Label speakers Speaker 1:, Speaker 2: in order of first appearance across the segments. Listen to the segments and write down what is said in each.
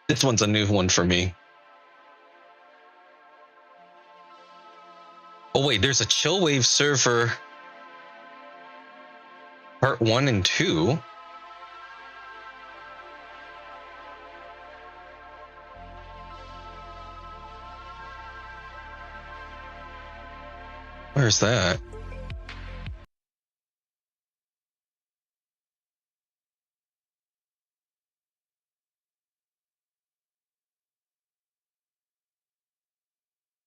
Speaker 1: This one's a new one for me. Oh wait, there's a chill wave server part 1 and 2. Where's that?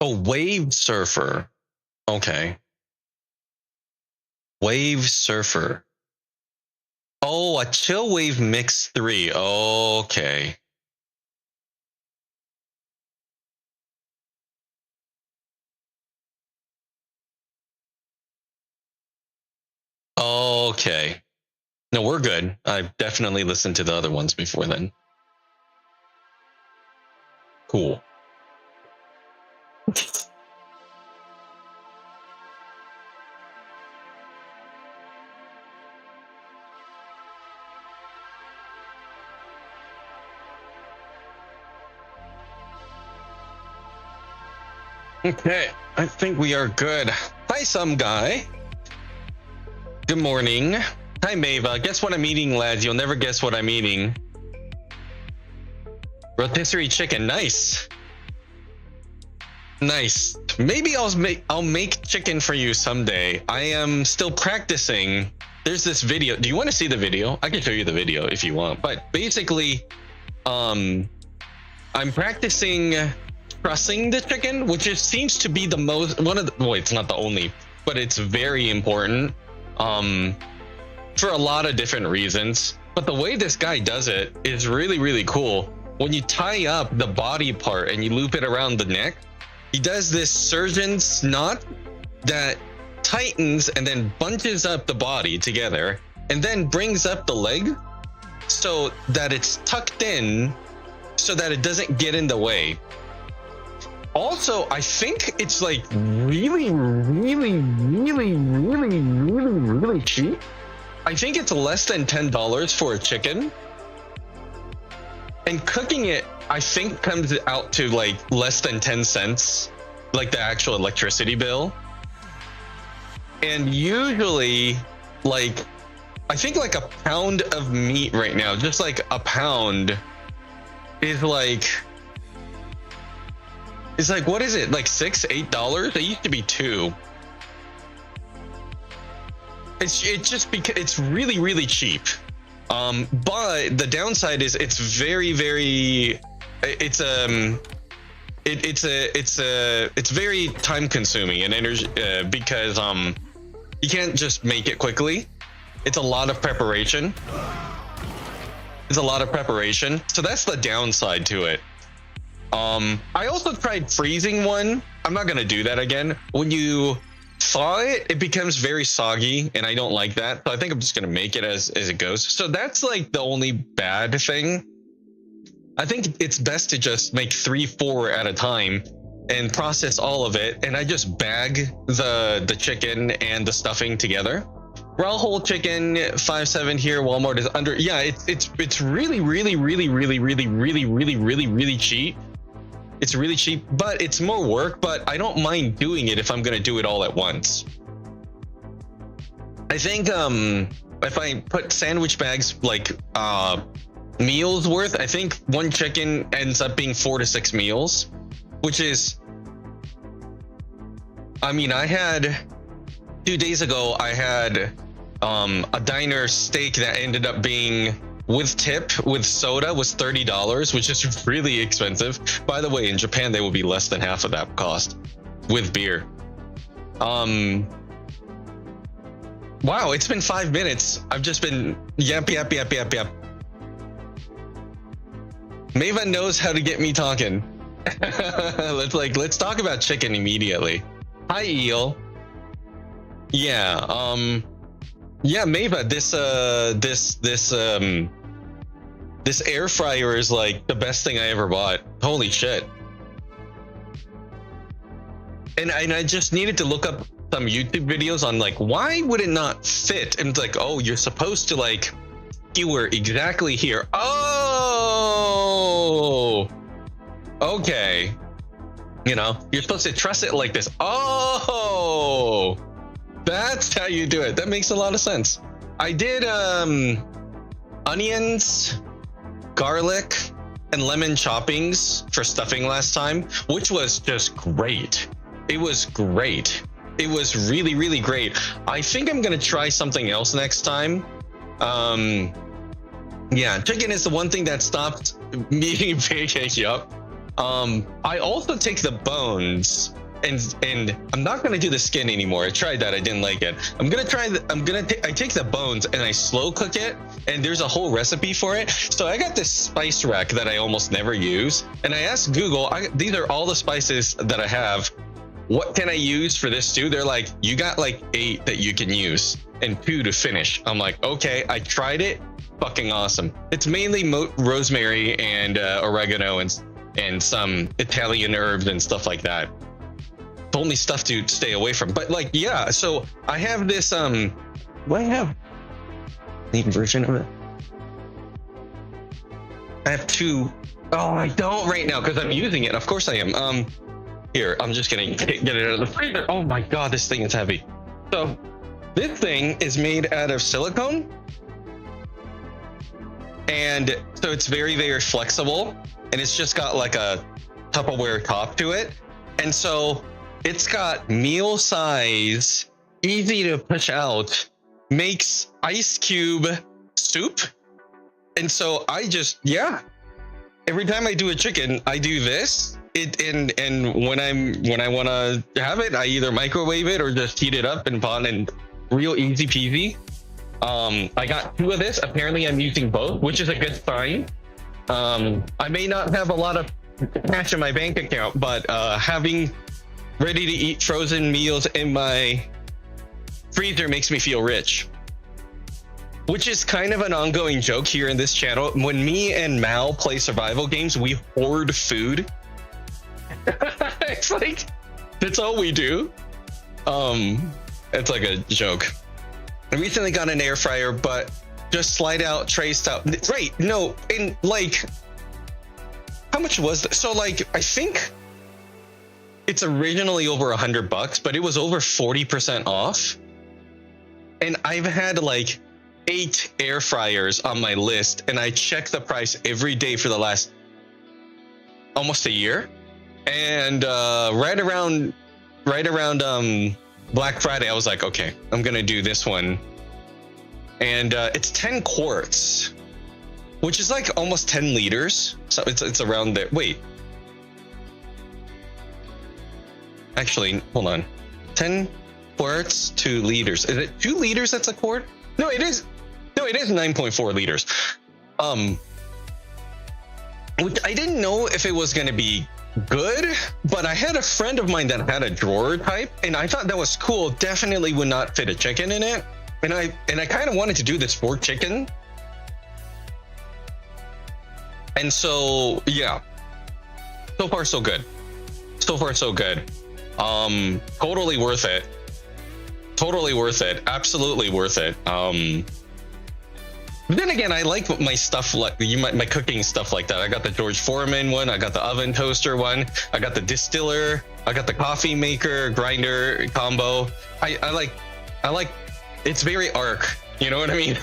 Speaker 1: Oh, Wave Surfer. Okay. Wave Surfer. Oh, a Chill Wave Mix 3. Okay. Okay. No, we're good. I've definitely listened to the other ones before then. Cool. Okay, I think we are good. Hi, some guy. Good morning. Hi, Mava. Guess what I'm eating, lads? You'll never guess what I'm eating. Rotisserie chicken. Nice. Nice. Maybe I'll make chicken for you someday. I am still practicing. There's this video. Do you want to see the video? I can show you the video if you want. But basically, I'm practicing trussing the chicken, which just seems to be the most well, it's not the only, but it's very important for a lot of different reasons. But the way this guy does it is really, really cool. When you tie up the body part and you loop it around the neck, he does this surgeon's knot that tightens and then bunches up the body together and then brings up the leg so that it's tucked in so that it doesn't get in the way. Also, I think it's like really cheap. I think it's less than $10 for a chicken. And cooking it, I think, comes out to like less than 10 cents, like the actual electricity bill. And usually, like, I think like a pound of meat right now, just like a pound, is like, it's like, what is it? Like $6-8? It used to be $2. It's just because it's really, really cheap. But the downside is it's very, very, it's very time consuming and energy because you can't just make it quickly. It's a lot of preparation. So that's the downside to it. I also tried freezing one. I'm not gonna do that again. When you thaw it, it becomes very soggy, and I don't like that. So I think I'm just gonna make it as it goes. So that's like the only bad thing. I think it's best to just make 3-4 at a time and process all of it. And I just bag the chicken and the stuffing together. Raw whole chicken, $5.7 here. Walmart is under. Yeah, it's really, really, really, really, really, really, really, really, really cheap. It's really cheap, but it's more work, but I don't mind doing it if I'm gonna do it all at once. I think if I put sandwich bags like meals worth, I think one chicken ends up being 4 to 6 meals, which is, I mean, I had 2 days ago, I had a diner steak that ended up being, with tip, with soda, was $30, which is really expensive. By the way, in Japan, they will be less than half of that cost with beer. Wow, it's been 5 minutes. I've just been yap. Maven knows how to get me talking. let's talk about chicken immediately. Hi, Eel. Yeah, yeah, Mava, this air fryer is like the best thing I ever bought. Holy shit. And I just needed to look up some YouTube videos on like, why would it not fit? And it's like, oh, you're supposed to like skewer exactly here. Oh, okay, you know, you're supposed to truss it like this. Oh, that's how you do it. That makes a lot of sense. I did onions, garlic, and lemon choppings for stuffing last time, which was just great. It was great. It was really, really great. I think I'm gonna try something else next time. Yeah, chicken is the one thing that stopped me eating pancake. Yup. I also take the bones, and I'm not gonna do the skin anymore. I tried that. I didn't like it. I'm gonna try. I take the bones and I slow cook it. And there's a whole recipe for it. So I got this spice rack that I almost never use, and I asked Google. These are all the spices that I have. What can I use for this stew? They're like, you got like 8 that you can use and 2 to finish. I'm like, okay. I tried it. Fucking awesome. It's mainly rosemary and oregano and some Italian herbs and stuff like that. It's only stuff to stay away from. But like, yeah. So I have this. What do I have? The version of it. I have 2. Oh, I don't right now because I'm using it. Of course I am. Here, I'm just gonna get it out of the freezer. Oh my god, this thing is heavy. So this thing is made out of silicone. And so it's very, very flexible. And it's just got like a Tupperware top to it. And so it's got meal size, easy to push out, makes ice cube soup. And so I just, yeah. Every time I do a chicken, I do this. And when I want to have it, I either microwave it or just heat it up and pot, and real easy peasy. I got 2 of this. Apparently I'm using both, which is a good sign. I may not have a lot of cash in my bank account, but having ready to eat frozen meals in my freezer makes me feel rich. Which is kind of an ongoing joke here in this channel. When me and Mal play survival games, we hoard food. It's like, that's all we do. It's like a joke. I recently got an air fryer, but just slide out tray stuff. Right, no, and like, how much was that? So like, I think it's originally over $100, but it was over 40% off. And I've had like 8 air fryers on my list, and I check the price every day for the last almost a year. And right around Black Friday, I was like, okay, I'm gonna do this one. And it's 10 quarts, which is like almost 10 liters. So it's around there. Wait, actually, hold on. 10 quarts, 2 liters. Is it 2 liters? That's a quart? No, it is. No, it is 9.4 liters. Which I didn't know if it was gonna be good, but I had a friend of mine that had a drawer type, and I thought that was cool. Definitely would not fit a chicken in it, and I kind of wanted to do this for chicken, and so yeah. So far so good. So far so good. Totally worth it. Totally worth it. Absolutely worth it. But then again, I like my stuff, like my cooking stuff like that. I got the George Foreman one. I got the oven toaster one. I got the distiller. I got the coffee maker grinder combo. I like. It's very ARK. You know what I mean?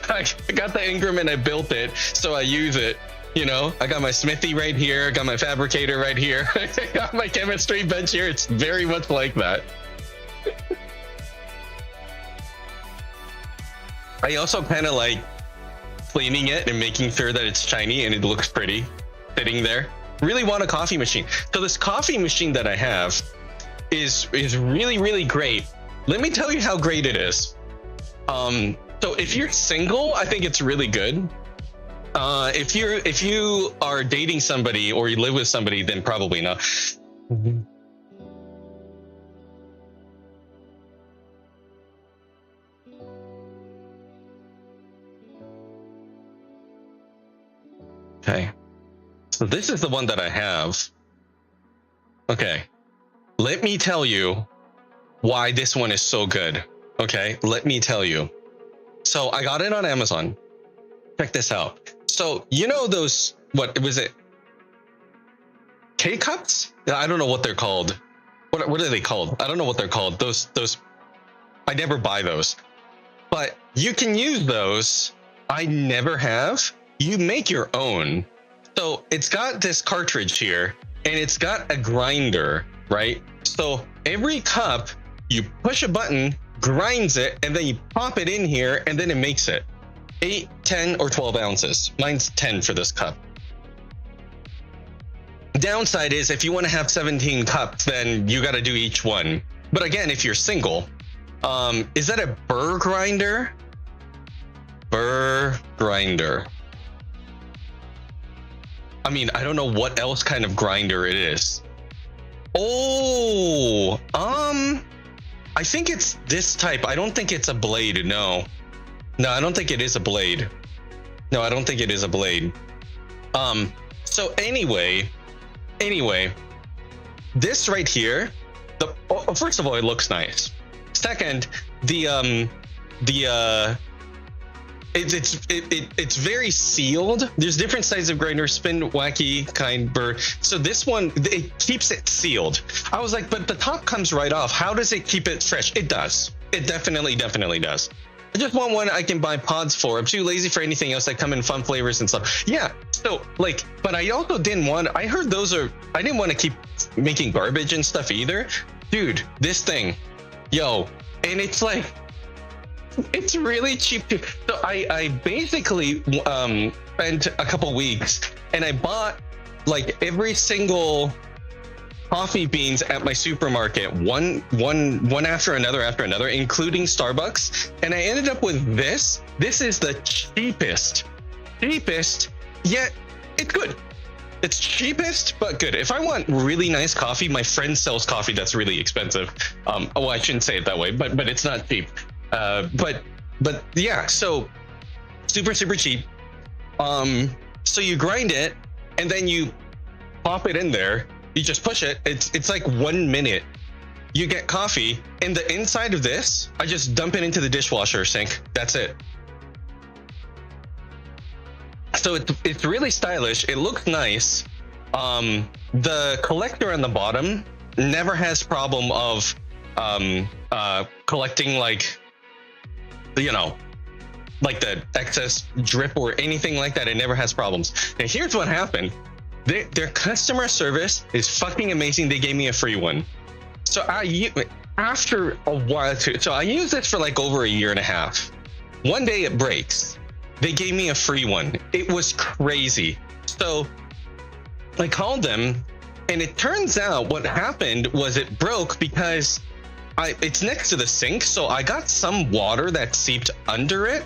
Speaker 1: I got the increment. I built it, so I use it. You know, I got my smithy right here. I got my fabricator right here. I got my chemistry bench here. It's very much like that. I also kind of like cleaning it and making sure that it's shiny and it looks pretty sitting there. Really want a coffee machine. So this coffee machine that I have is really, really great. Let me tell you how great it is. So if you're single, I think it's really good. If you are dating somebody or you live with somebody, then probably not. Okay, so this is the one that I have. Okay, let me tell you why this one is so good. Okay, let me tell you. So I got it on Amazon. Check this out. So you know those, what was it? K-cups? I don't know what they're called. What are they called? I don't know what they're called. Those I never buy those. But you can use those. I never have. You make your own. So it's got this cartridge here and it's got a grinder, right? So every cup, you push a button, grinds it, and then you pop it in here and then it makes it 8, 10, or 12 ounces. Mine's 10 for this cup. Downside is if you want to have 17 cups, then you got to do each one. But again, if you're single, is that a burr grinder? Burr grinder. I mean, I don't know what else kind of grinder it is. Oh, I think it's this type. I don't think it's a blade. No, I don't think it is a blade. No, I don't think it is a blade. So anyway, this right here, first of all, it looks nice. Second, it's very sealed. There's different sizes of grinder, spin, wacky, kind, burr. So this one, it keeps it sealed. I was like, but the top comes right off. How does it keep it fresh? It does. It definitely does. I just want one I can buy pods for. I'm too lazy for anything else that come in fun flavors and stuff. Yeah. So like, but I also didn't want, I heard I didn't want to keep making garbage and stuff either. Dude, this thing, yo, and it's like, it's really cheap too. So I basically spent a couple weeks and I bought like every single coffee beans at my supermarket, one after another, including Starbucks, and I ended up with this. This is the cheapest, yet it's good. It's cheapest but good. If I want really nice coffee, my friend sells coffee that's really expensive. Well, I shouldn't say it that way, but it's not cheap. But yeah, so super cheap. So you grind it and then you pop it in there. You just push it. It's like 1 minute. You get coffee. And the inside of this, I just dump it into the dishwasher sink. That's it. So it's really stylish. It looks nice. The collector on the bottom never has problem of collecting like, you know, like the excess drip or anything like that. It never has problems. And here's what happened. Their customer service is fucking amazing. They gave me a free one. So after a while too, so I used this for like over a year and a half. One day it breaks. They gave me a free one. It was crazy. So I called them and it turns out what happened was it broke because it's next to the sink. So I got some water that seeped under it.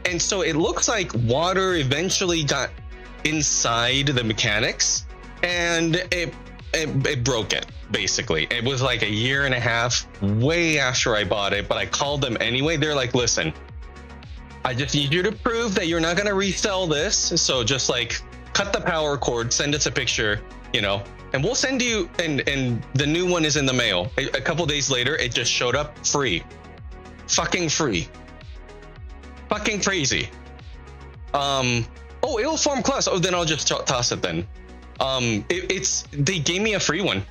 Speaker 1: And so it looks like water eventually got inside the mechanics and it broke it. Basically, it was like a year and a half way after I bought it, but I called them anyway. They're like, listen, I just need you to prove that you're not going to resell this. So just like cut the power cord, send us a picture, you know, and we'll send you, and the new one is in the mail. A couple days later, it just showed up free. Fucking free. Fucking crazy. Oh, it'll form class. Oh, then I'll just toss it then. They gave me a free one.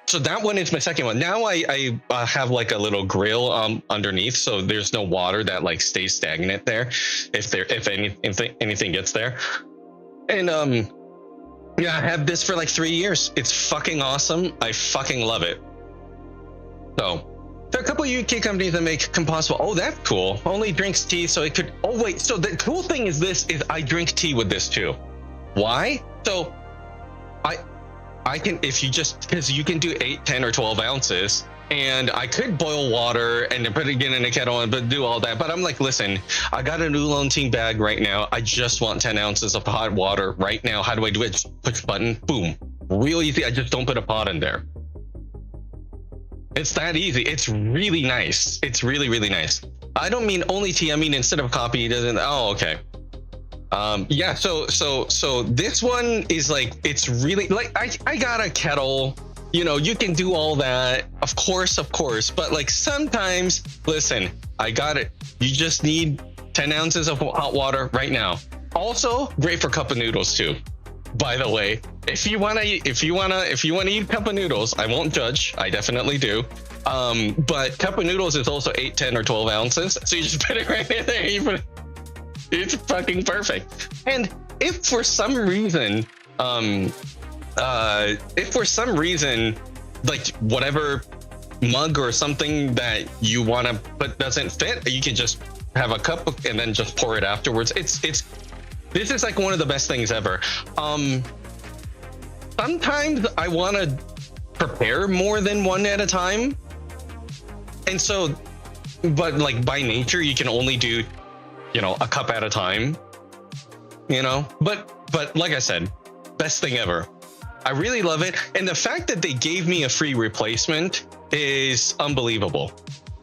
Speaker 1: So that one is my second one. Now I have like a little grill underneath, so there's no water that like stays stagnant there if anything gets there. And yeah, I have this for like 3 years. It's fucking awesome. I fucking love it. So there are a couple of UK companies that make compostable. Oh, that's cool. Only drinks tea, so it could. Oh wait, so the cool thing is I drink tea with this too. Why? So I can, if you just, because you can do 8, 10, or 12 ounces, and I could boil water and then put it again in a kettle and do all that. But I'm like, listen, I got an oolong tea bag right now. I just want 10 ounces of hot water right now. How do I do it? Just push button, boom, real easy. I just don't put a pot in there. It's that easy. It's really nice. It's really nice. I don't mean only tea. I mean instead of coffee, it doesn't. Oh, okay. Yeah, so this one is like, it's really like, I got a kettle, you know, you can do all that, of course, but like sometimes, listen, I got it. You just need 10 ounces of hot water right now. Also great for cup of noodles too. By the way, if you wanna eat cup of noodles, I won't judge. I definitely do. But cup of noodles is also 8, 10, or 12 ounces. So you just put it right in there. It's fucking perfect. And if for some reason, like whatever mug or something that you want to put doesn't fit, you can just have a cup and then just pour it afterwards. This is like one of the best things ever. Sometimes I want to prepare more than one at a time, and so, but like by nature you can only do, you know, a cup at a time, you know. But like I said, best thing ever. I really love it, and the fact that they gave me a free replacement is unbelievable.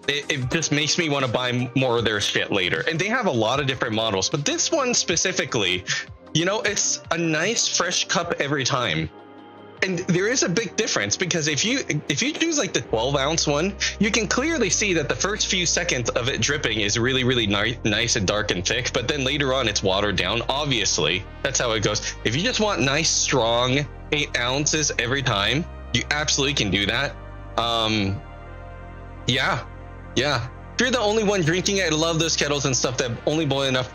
Speaker 1: It just makes me want to buy more of their shit later. And they have a lot of different models, but this one specifically, you know, it's a nice fresh cup every time. And there is a big difference, because if you choose like the 12-ounce one, you can clearly see that the first few seconds of it dripping is really nice and dark and thick, but then later on it's watered down. Obviously, that's how it goes. If you just want nice, strong 8 ounces every time, you absolutely can do that. Yeah. If you're the only one drinking it, I love those kettles and stuff that only boil enough.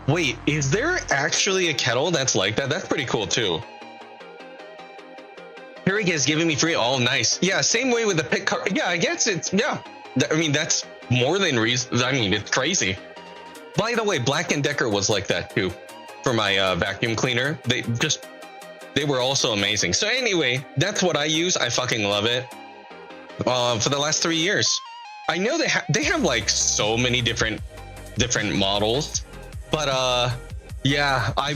Speaker 1: Wait, is there actually a kettle that's like that? That's pretty cool too. Keurig is giving me free. Oh, nice. Yeah, same way with the pick car. Yeah, I guess it's, yeah. I mean, that's more than reason. I mean, it's crazy. By the way, Black & Decker was like that too for my vacuum cleaner. They were also amazing. So anyway, that's what I use. I fucking love it. For the last 3 years, I know they have like so many different models, but yeah, I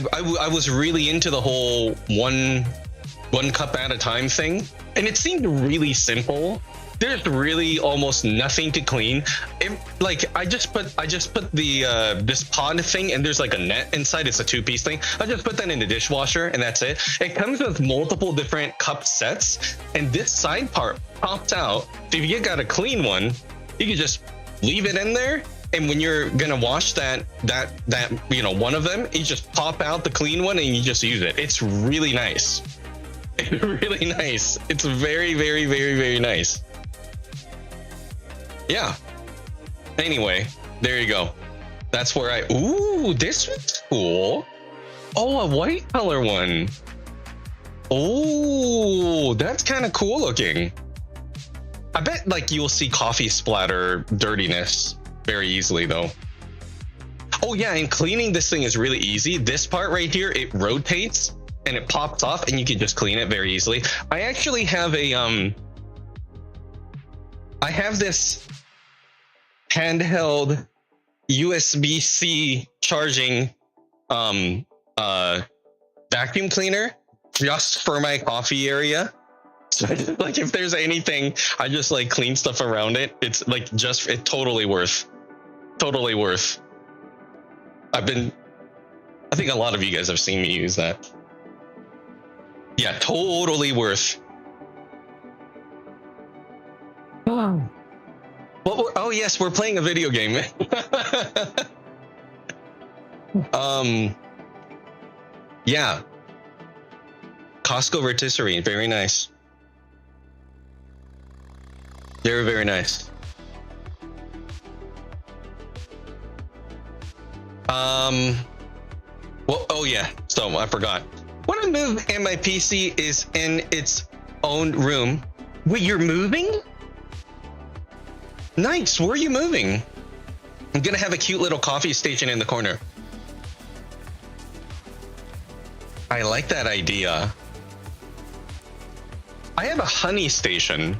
Speaker 1: was really into the whole one cup at a time thing, and it seemed really simple. There's really almost nothing to clean. Like I just put the this pod thing, and there's like a net inside. It's a 2-piece thing. I just put that in the dishwasher, and that's it. It comes with multiple different cup sets, and this side part pops out. So if you got a clean one, you can just leave it in there, and when you're gonna wash that you know, one of them, you just pop out the clean one and you just use it. It's really nice. It's really nice. It's very nice. Yeah. Anyway, there you go. That's where ooh, this one's cool. Oh, a white color one. Oh, that's kind of cool looking. I bet like you'll see coffee splatter dirtiness very easily though. Oh yeah, and cleaning this thing is really easy. This part right here, it rotates and it pops off, and you can just clean it very easily. I actually have I have this handheld USB-C charging vacuum cleaner just for my coffee area. So like if there's anything, I just like clean stuff around it. It's like totally worth. I think a lot of you guys have seen me use that. Yeah, totally worth. Oh. Well, oh yes, we're playing a video game. Yeah. Costco rotisserie, very nice. Very nice. Well, oh yeah, so I forgot. When I move and my PC is in its own room. Wait, you're moving? Nice, where are you moving? I'm gonna have a cute little coffee station in the corner. I like that idea. I have a honey station.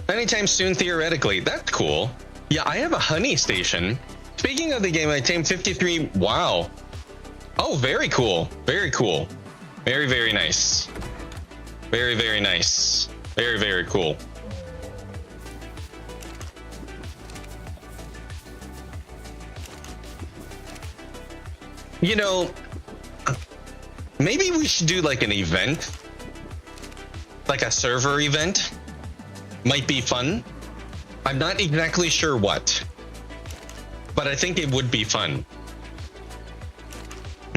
Speaker 1: Anytime soon, theoretically. That's cool. Yeah, I have a honey station. Speaking of the game, I tamed 53. Wow. Oh, very cool. Very cool. Very nice. Very nice. Very cool. You know, maybe we should do like an event, like a server event. Might be fun. I'm not exactly sure what, but I think it would be fun.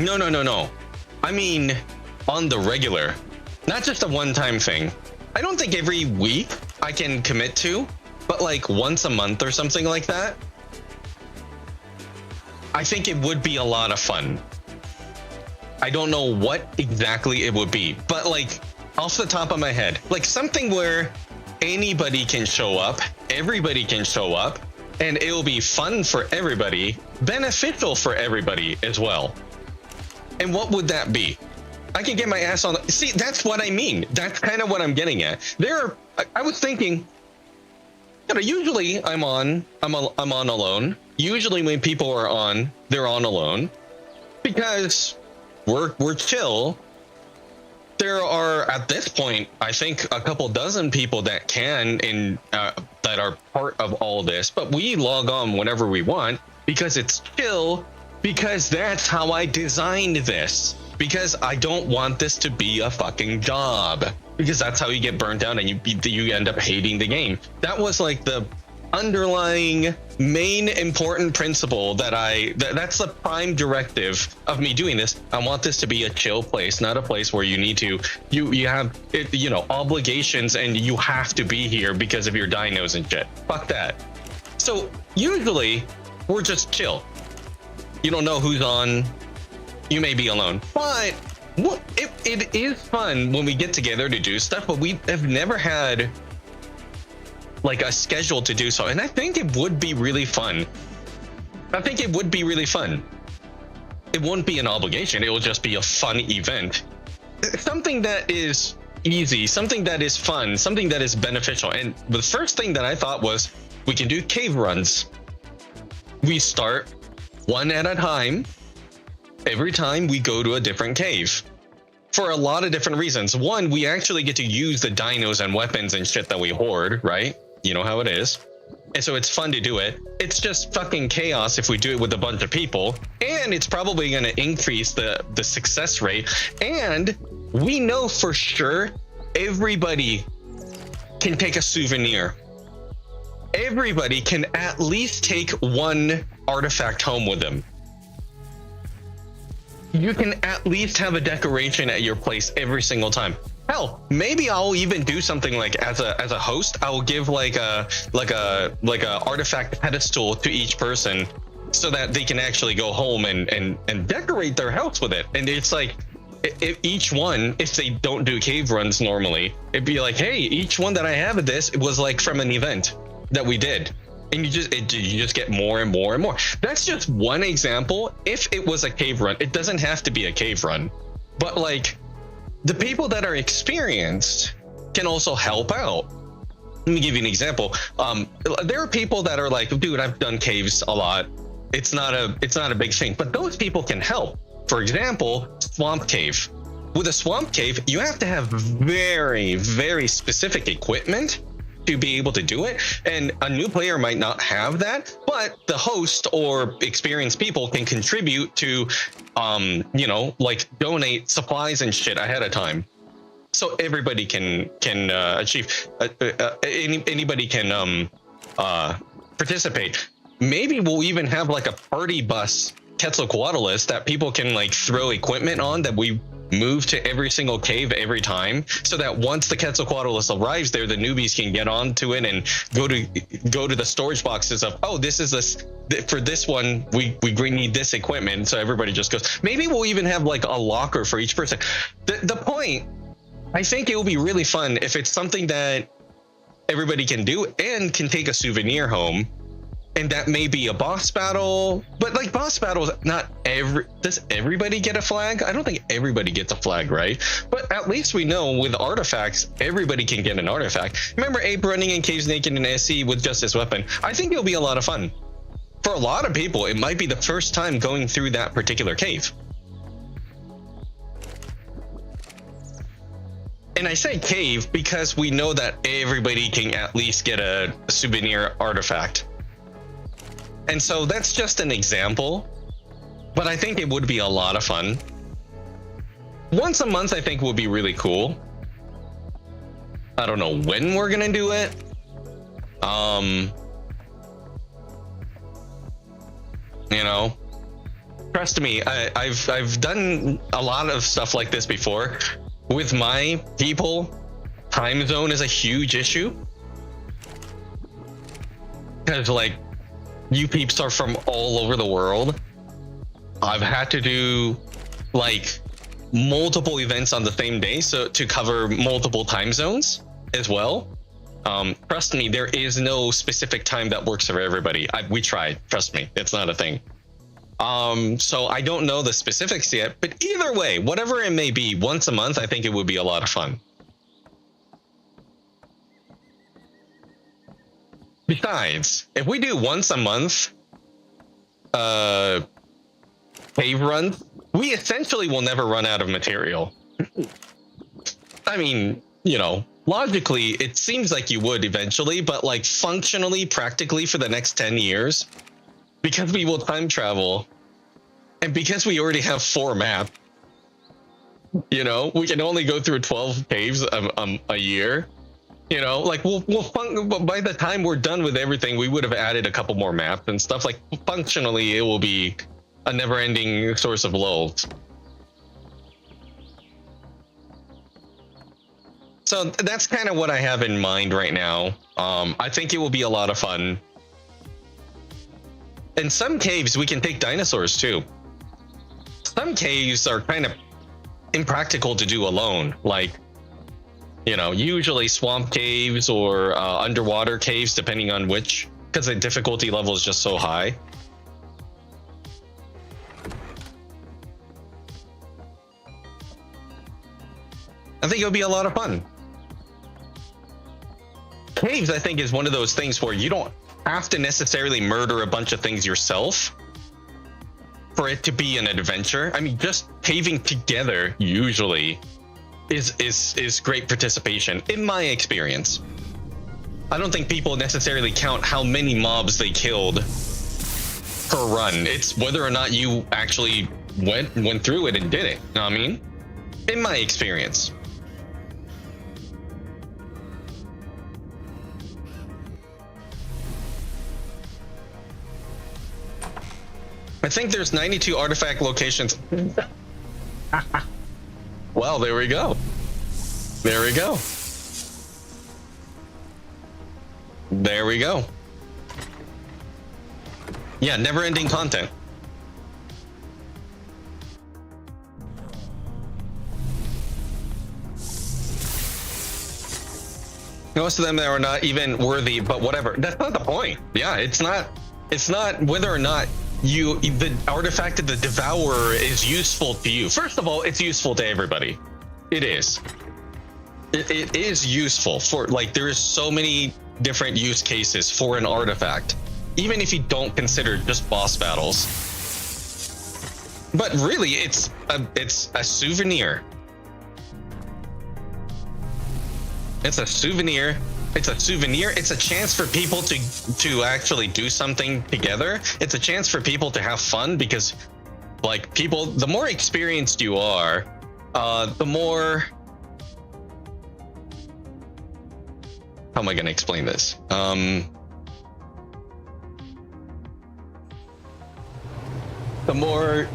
Speaker 1: No. I mean, on the regular, not just a one-time thing. I don't think every week I can commit to, but like once a month or something like that. I think it would be a lot of fun. I don't know what exactly it would be, but like off the top of my head, like something where anybody can show up, everybody can show up, and it'll be fun for everybody, beneficial for everybody as well. And what would that be? I can get my ass on. See, that's what I mean. That's kind of what I'm getting at. I was thinking, you know, usually I'm on alone. Usually when people are on, they're on alone because we're chill. There are at this point, I think, a couple dozen people that can and that are part of all this, but we log on whenever we want because it's chill. Because that's how I designed this. Because I don't want this to be a fucking job. Because that's how you get burnt out and you end up hating the game. That was like the underlying main important principle that's the prime directive of me doing this. I want this to be a chill place, not a place where you need to you have you know, obligations and you have to be here because of your dinos and shit. Fuck that. So usually we're just chill. You don't know who's on. You may be alone, but it is fun when we get together to do stuff, but we have never had like a schedule to do so. And I think it would be really fun. It won't be an obligation. It will just be a fun event. Something that is easy, something that is fun, something that is beneficial. And the first thing that I thought was we can do cave runs. We start one at a time. Every time we go to a different cave for a lot of different reasons. One, we actually get to use the dinos and weapons and shit that we hoard, right? You know how it is. And so it's fun to do it. It's just fucking chaos if we do it with a bunch of people. And it's probably going to increase the success rate. And we know for sure everybody can take a souvenir. Everybody can at least take one artifact home with them. You can at least have a decoration at your place every single time. Hell, maybe I'll even do something like as a host, I'll give like a artifact pedestal to each person so that they can actually go home and decorate their house with it. And it's like if each one, if they don't do cave runs normally, it'd be like, hey, each one that I have of this, it was like from an event that we did. And you just get more and more and more. That's just one example. If it was a cave run, it doesn't have to be a cave run, but like the people that are experienced can also help out. Let me give you an example. There are people that are like, dude, I've done caves a lot. It's not a big thing, but those people can help. For example, swamp cave. With a swamp cave, you have to have very, very specific equipment to be able to do it, and a new player might not have that, but the host or experienced people can contribute to you know, like donate supplies and shit ahead of time, so everybody can achieve anybody can participate. Maybe we'll even have like a party bus Quetzalcoatlus that people can like throw equipment on that we move to every single cave every time, so that once the Quetzalcoatlus arrives there, the newbies can get onto it and go to the storage boxes of, oh, this is this for this one, we need this equipment, so everybody just goes. Maybe we'll even have like a locker for each person. The point, I think it will be really fun if it's something that everybody can do and can take a souvenir home. And that may be a boss battle, but like boss battles, does everybody get a flag? I don't think everybody gets a flag, right? But at least we know with artifacts, everybody can get an artifact. Remember Ape running in caves naked in SC with just his weapon? I think it'll be a lot of fun. For a lot of people, it might be the first time going through that particular cave. And I say cave because we know that everybody can at least get a souvenir artifact. And so that's just an example, but I think it would be a lot of fun. Once a month, I think would be really cool. I don't know when we're gonna do it. You know, trust me, I've done a lot of stuff like this before. With my people, time zone is a huge issue. Because like, you peeps are from all over the world. I've had to do like multiple events on the same day, so to cover multiple time zones as well. Trust me, there is no specific time that works for everybody. We tried, trust me, it's not a thing. So I don't know the specifics yet, but either way, whatever it may be, once a month, I think it would be a lot of fun. Besides, if we do once a month, cave runs, we essentially will never run out of material. I mean, you know, logically, it seems like you would eventually, but like functionally, practically for the next 10 years, because we will time travel, and because we already have 4 maps, you know, we can only go through 12 caves a year. You know, like we'll by the time we're done with everything, we would have added a couple more maps and stuff. Like functionally, it will be a never-ending source of lulls. So that's kind of what I have in mind right now. I think it will be a lot of fun. In some caves, we can take dinosaurs too. Some caves are kind of impractical to do alone. Like, you know, usually swamp caves or underwater caves, depending on which, because the difficulty level is just so high. I think it'll be a lot of fun. Caves, I think, is one of those things where you don't have to necessarily murder a bunch of things yourself for it to be an adventure. I mean, just caving together usually is great participation, in my experience. I don't think people necessarily count how many mobs they killed per run. It's whether or not you actually went through it and did it. You know what I mean? In my experience. I think there's 92 artifact locations. Well, there we go. There we go. There we go. Yeah, never-ending content. Most of them that are not even worthy, but whatever. That's not the point. Yeah, it's not whether or not the artifact of the devourer is useful to you. First of all, it's useful to everybody. It is. It is useful for, like, there is so many different use cases for an artifact, even if you don't consider just boss battles. But really, it's a souvenir. It's a souvenir. It's a souvenir. It's a chance for people to actually do something together. It's a chance for people to have fun, because, like, people, the more experienced you are, the more, how am I going to explain this? The more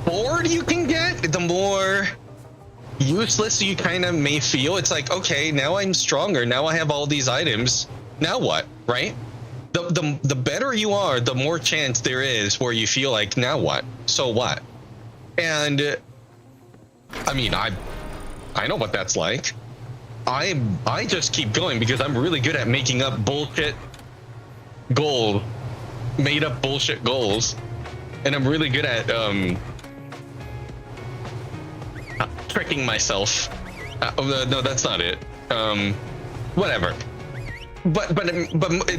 Speaker 1: bored you can get, the more useless you kind of may feel. It's like, okay, now I'm stronger, now I have all these items, now what, right? The better you are, the more chance there is where you feel like, now what, so what? And I mean, I know what that's like. I just keep going because I'm really good at making up bullshit gold, made up bullshit goals, and I'm really good at tricking myself. No, that's not it. Whatever. But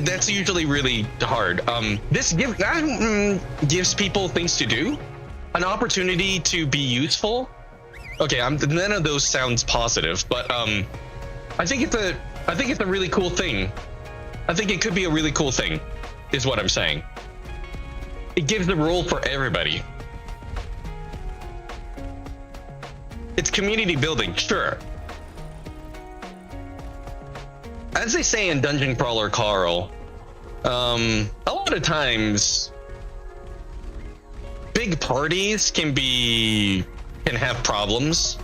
Speaker 1: that's usually really hard. This gives people things to do, an opportunity to be useful. Okay, none of those sounds positive, but I think it's a really cool thing. I think it could be a really cool thing, is what I'm saying. It gives the role for everybody. It's community building, sure. As they say in Dungeon Crawler Carl, a lot of times big parties can have problems,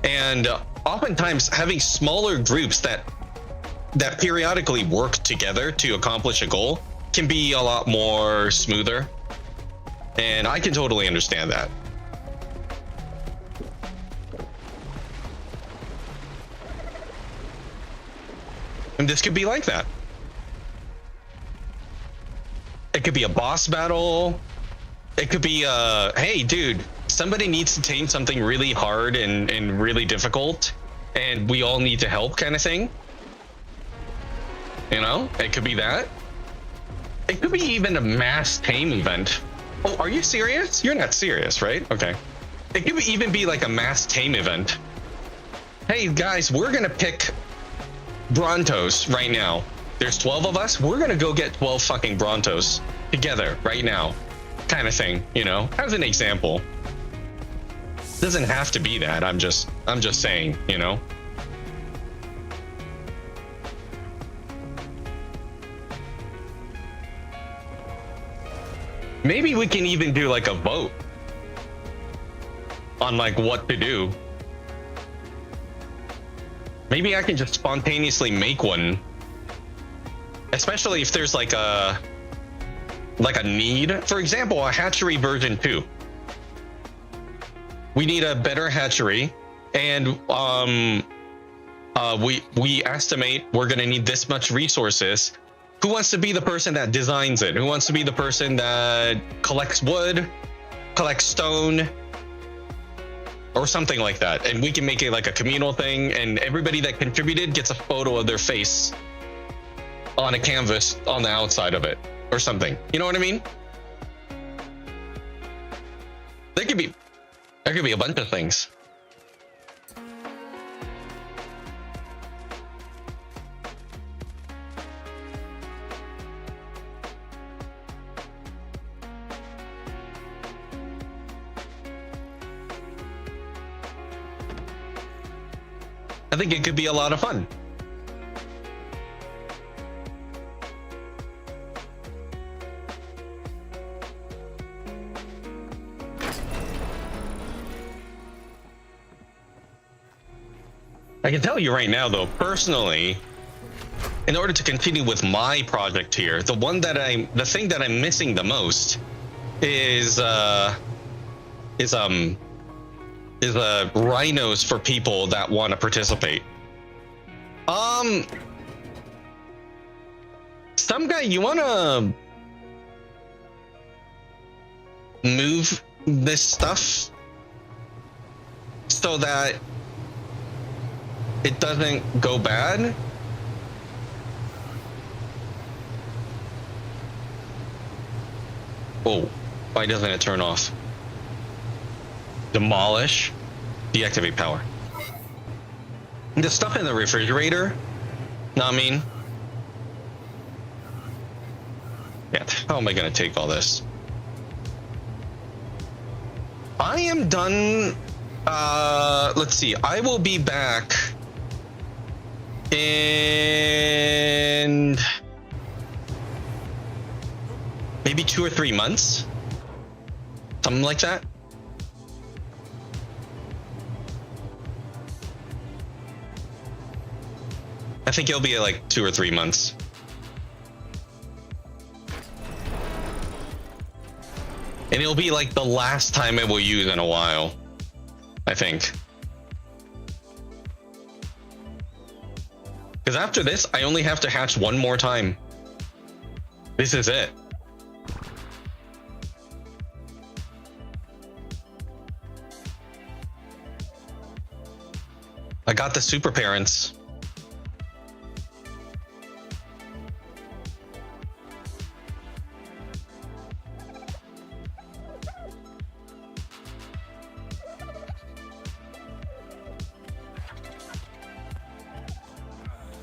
Speaker 1: and oftentimes having smaller groups that periodically work together to accomplish a goal can be a lot more smoother, and I can totally understand that. And this could be like that. It could be a boss battle. It could be hey dude, somebody needs to tame something really hard and really difficult, and we all need to help, kind of thing. You know, it could be that. It could be even a mass tame event. Oh, are you serious? You're not serious, right? Okay. It could even be like a mass tame event. Hey guys, we're gonna pick Brontos right now. There's 12 of us. We're gonna go get 12 fucking Brontos together right now, kind of thing. You know, as an example. Doesn't have to be that. I'm just saying. You know. Maybe we can even do like a vote on like what to do. Maybe I can just spontaneously make one, especially if there's like a need. For example, a hatchery version 2. We need a better hatchery, and we estimate we're gonna need this much resources. Who wants to be the person that designs it? Who wants to be the person that collects wood, collects stone, or something like that? And we can make it like a communal thing, and everybody that contributed gets a photo of their face on a canvas on the outside of it, or something. You know what I mean? There could be a bunch of things. I think it could be a lot of fun. I can tell you right now, though, personally, in order to continue with my project here, the thing that I'm missing the most is rhinos for people that want to participate. Some guy, you want to move this stuff so that it doesn't go bad? Oh, why doesn't it turn off? Demolish, deactivate power. The stuff in the refrigerator, know what I mean? Yeah, how am I gonna take all this? I am done. Let's see, I will be back in maybe 2 or 3 months, something like that. I think it'll be like 2 or 3 months. And it'll be like the last time I will use in a while, I think. Because after this, I only have to hatch one more time. This is it. I got the super parents.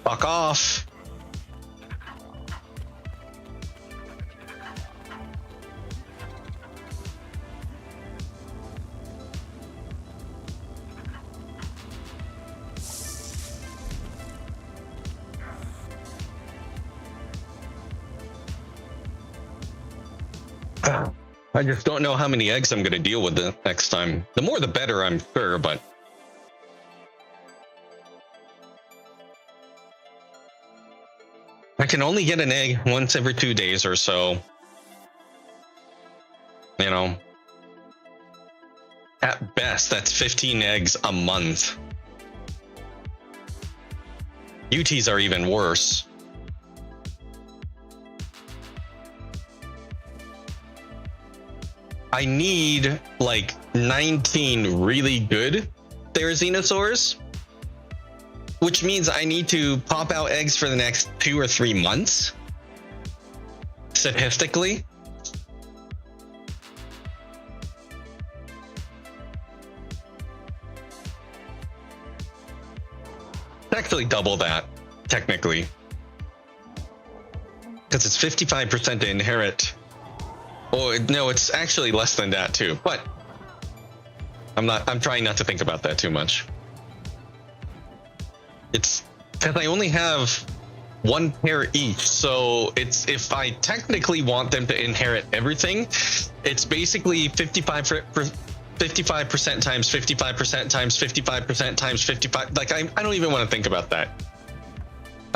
Speaker 1: Fuck off. I just don't know how many eggs I'm gonna deal with the next time. The more the better, I'm sure, but I can only get an egg once every 2 days or so. You know, at best, that's 15 eggs a month. UTs are even worse. I need like 19 really good Therizinosaurs, which means I need to pop out eggs for the next 2 or 3 months, statistically. It's actually double that, technically. Because it's 55% to inherit. Oh, no, it's actually less than that too, but I'm trying not to think about that too much. It's because I only have 1 pair each, so it's, if I technically want them to inherit everything, it's basically 55% times 55% times 55% times 55. Like I don't even want to think about that.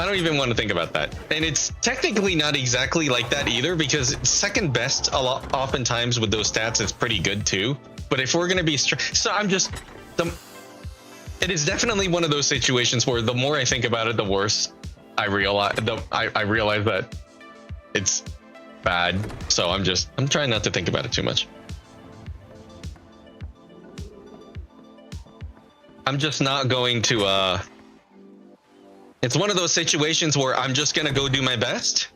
Speaker 1: I don't even want to think about that. And it's technically not exactly like that either, because second best oftentimes with those stats is pretty good too. But if we're going to be so I'm just it is definitely one of those situations where the more I think about it, the worse I realize that it's bad. So I'm trying not to think about it too much. I'm just not going to it's one of those situations where I'm just gonna go do my best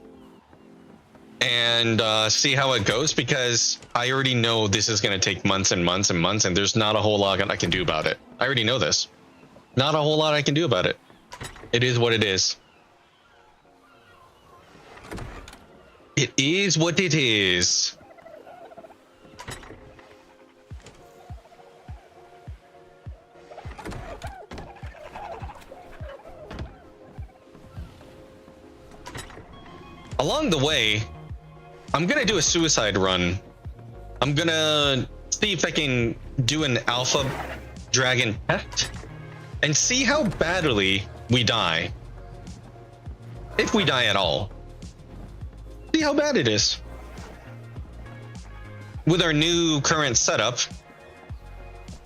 Speaker 1: and see how it goes, because I already know this is gonna take months and months and months, and there's not a whole lot I can do about it. I already know this. Not a whole lot I can do about it. It is what it is. It is what it is. Along the way, I'm gonna do a suicide run. I'm gonna see if I can do an alpha dragon test and see how badly we die. If we die at all. See how bad it is. With our new current setup,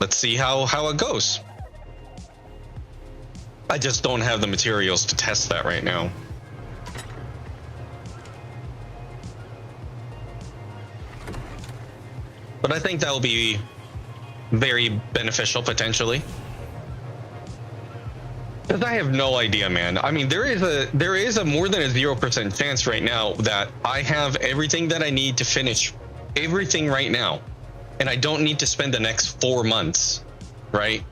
Speaker 1: let's see how it goes. I just don't have the materials to test that right now. But I think that will be very beneficial potentially. Because I have no idea, man. I mean, there is a more than a 0% chance right now that I have everything that I need to finish everything right now, and I don't need to spend the next 4 months, right?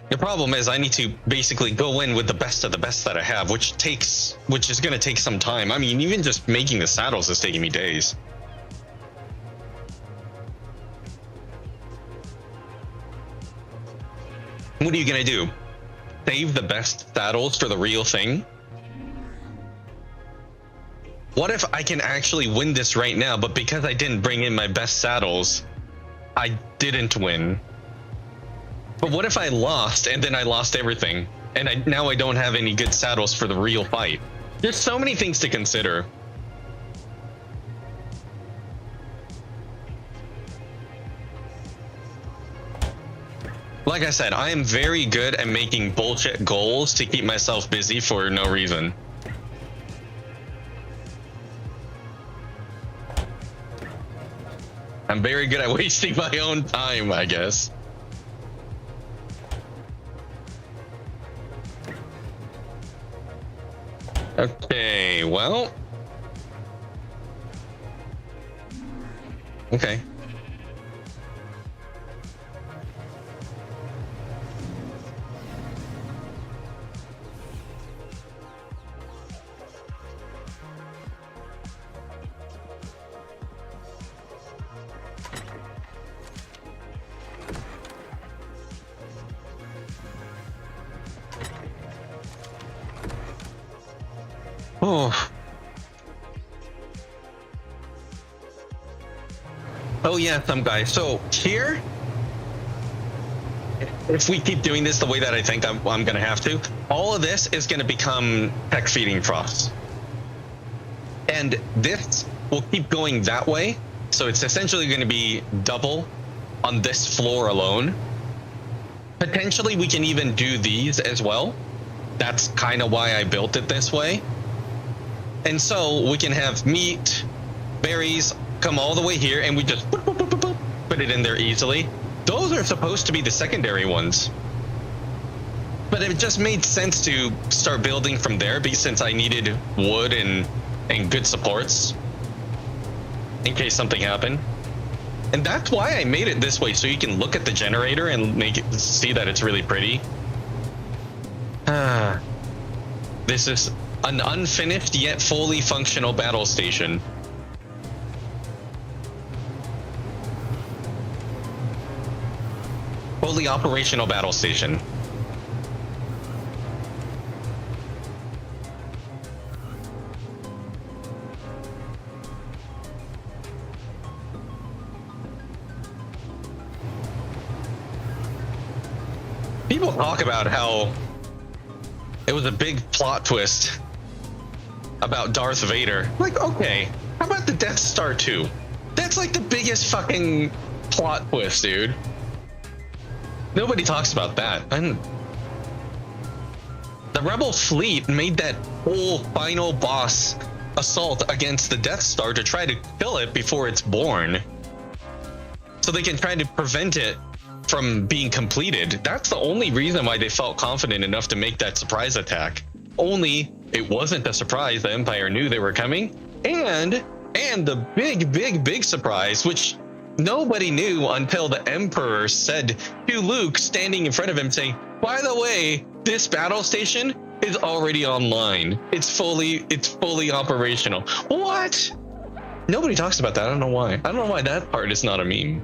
Speaker 1: The problem is I need to basically go in with the best of the best that I have, which is going to take some time. I mean, even just making the saddles is taking me days. What are you going to do? Save the best saddles for the real thing? What if I can actually win this right now, but because I didn't bring in my best saddles, I didn't win? But what if I lost and then I lost everything, and now I don't have any good saddles for the real fight? There's so many things to consider. Like I said, I am very good at making bullshit goals to keep myself busy for no reason. I'm very good at wasting my own time, I guess. Okay, well. Okay. Oh. Oh yeah, some guy. So here, if we keep doing this the way that I think I'm gonna have to, all of this is gonna become tech feeding troughs. And this will keep going that way. So it's essentially gonna be double on this floor alone. Potentially we can even do these as well. That's kind of why I built it this way. And so we can have meat, berries, come all the way here, and we just boop, boop, boop, boop, boop, put it in there easily. Those are supposed to be the secondary ones. But it just made sense to start building from there, since I needed wood and good supports in case something happened. And that's why I made it this way, so you can look at the generator and see that it's really pretty. This is an unfinished yet fully functional battle station. Fully operational battle station. People talk about how it was a big plot twist about Darth Vader. Like, okay, how about the Death Star 2? That's like the biggest fucking plot twist, dude. Nobody talks about that. And the Rebel fleet made that whole final boss assault against the Death Star to try to kill it before it's born, so they can try to prevent it from being completed. That's the only reason why they felt confident enough to make that surprise attack. Only it wasn't a surprise. The Empire knew they were coming, and the big surprise, which nobody knew until the Emperor said to Luke, standing in front of him, saying, by the way, this battle station is already online. It's fully operational. What? Nobody talks about that. I don't know why. I don't know why that part is not a meme.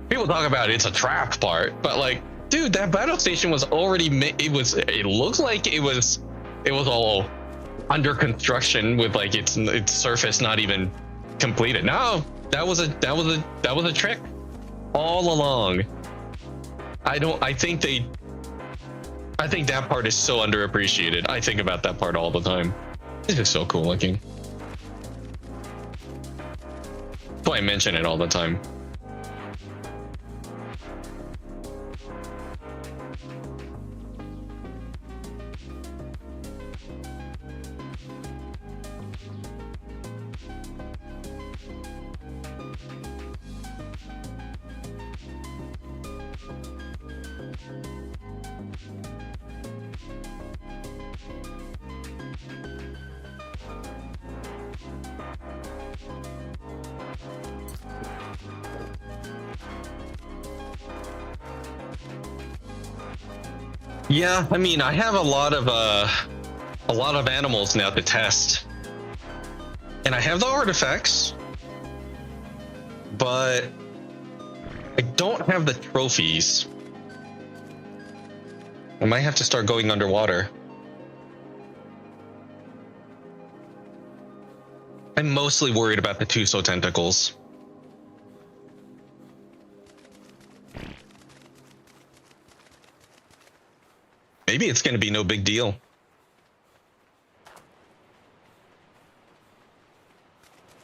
Speaker 1: People talk about it's a trap part, but like, dude, that battle station was already it looks like it was all under construction with like its surface not even completed. No, that was a trick all along. I think that part is so underappreciated. I think about that part all the time. It's just so cool looking. That's why I mention it all the time. Yeah, I mean, I have a lot of animals now to test, and I have the artifacts, but I don't have the trophies. I might have to start going underwater. I'm mostly worried about the Tuso tentacles. Maybe it's going to be no big deal.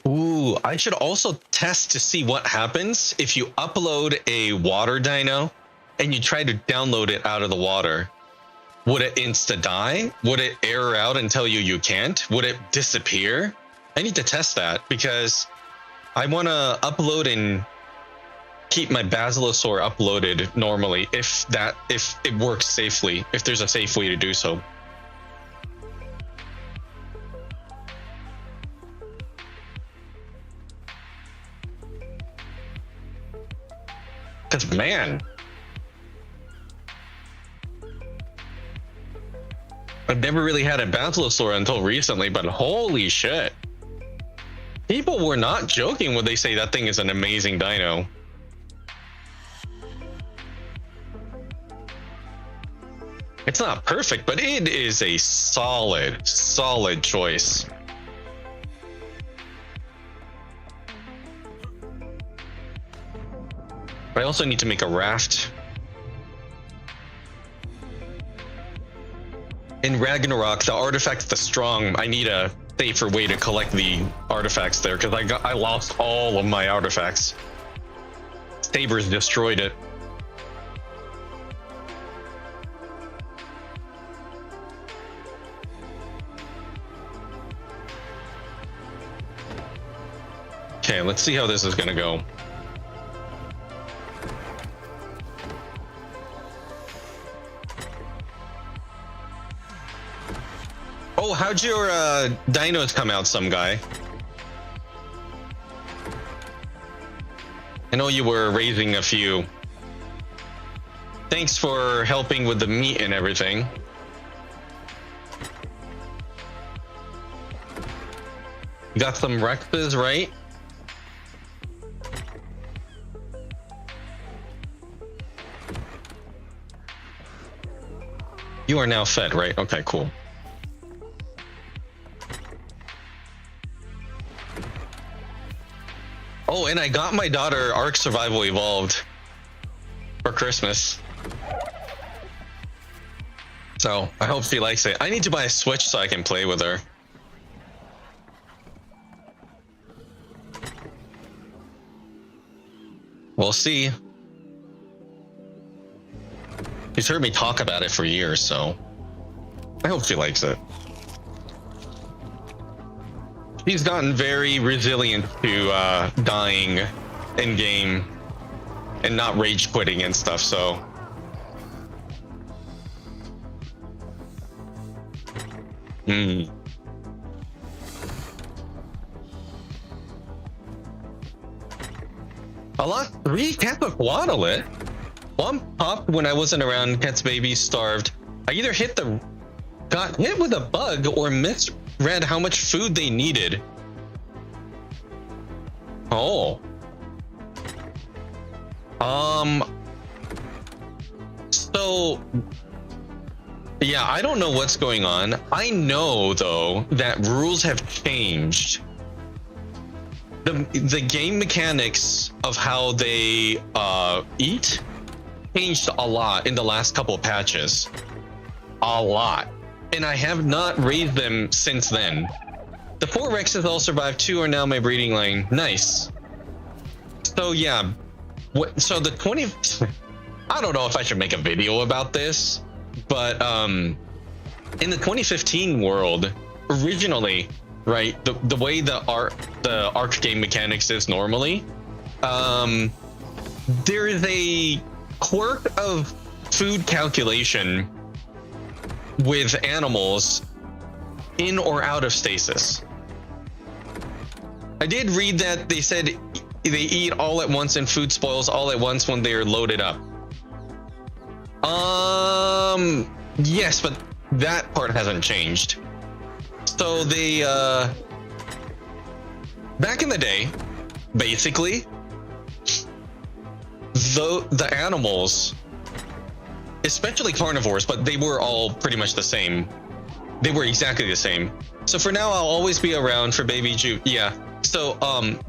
Speaker 1: Ooh, I should also test to see what happens if you upload a water dino and you try to download it out of the water. Would it insta die? Would it error out and tell you can't? Would it disappear? I need to test that because I want to upload and keep my Basilosaur uploaded normally if it works safely, if there's a safe way to do so. Because man, I've never really had a Basilosaur until recently, but holy shit, people were not joking when they say that thing is an amazing dino. It's not perfect, but it is a solid choice. I also need to make a raft. In Ragnarok, the artifact, the strong, I need a safer way to collect the artifacts there because I lost all of my artifacts. Sabers destroyed it. Okay, let's see how this is gonna go. Oh, how'd your dinos come out, some guy? I know you were raising a few. Thanks for helping with the meat and everything. Got some Rexes, right? You are now fed, right? Okay, cool. Oh, and I got my daughter ARK Survival Evolved for Christmas. So I hope she likes it. I need to buy a Switch so I can play with her. We'll see. He's heard me talk about it for years, so I hope she likes it. He's gotten very resilient to dying in game and not rage quitting and stuff, so. A lot 3 Kappa Quadalit. One popped when I wasn't around. Cat's baby starved. I either got hit with a bug or misread how much food they needed. Oh. So yeah, I don't know what's going on. I know though that rules have changed. The game mechanics of how they eat changed a lot in the last couple of patches. A lot. And I have not raised them since then. The 4 Rexes all survived, 2 are now my breeding line. Nice. So yeah, so the 20, I don't know if I should make a video about this, but in the 2015 world, originally, right, the way the ARK game mechanics is normally, there is a quirk of food calculation with animals in or out of stasis. I did read that they said they eat all at once and food spoils all at once when they are loaded up. Yes, but that part hasn't changed. So they back in the day, basically, the animals, especially carnivores, but they were all pretty much the same. They were exactly the same. So for now, I'll always be around for baby Jew. Yeah. So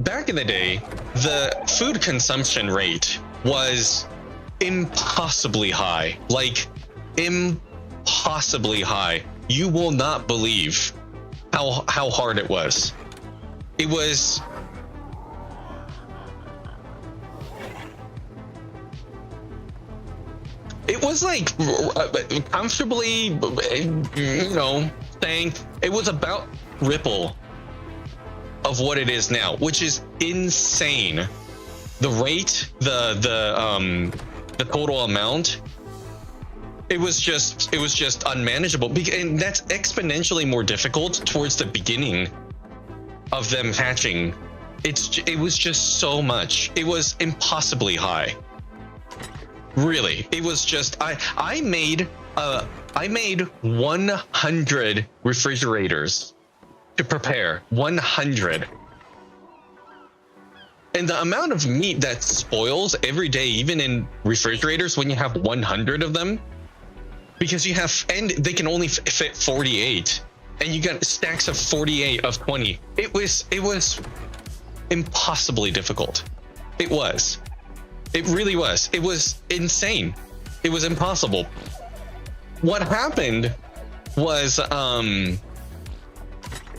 Speaker 1: back in the day, the food consumption rate was impossibly high. Like impossibly high. You will not believe how hard it was. It was like comfortably, you know, saying it was about Ripple of what it is now, which is insane. The rate, the total amount, it was just unmanageable, and that's exponentially more difficult towards the beginning of them hatching. It was just so much. It was impossibly high. Really, it was just I made 100 refrigerators to prepare 100. And the amount of meat that spoils every day, even in refrigerators, when you have 100 of them, because you have, and they can only fit 48, and you got stacks of 48 of 20. It was impossibly difficult. It really was. It was insane. It was impossible. What happened was,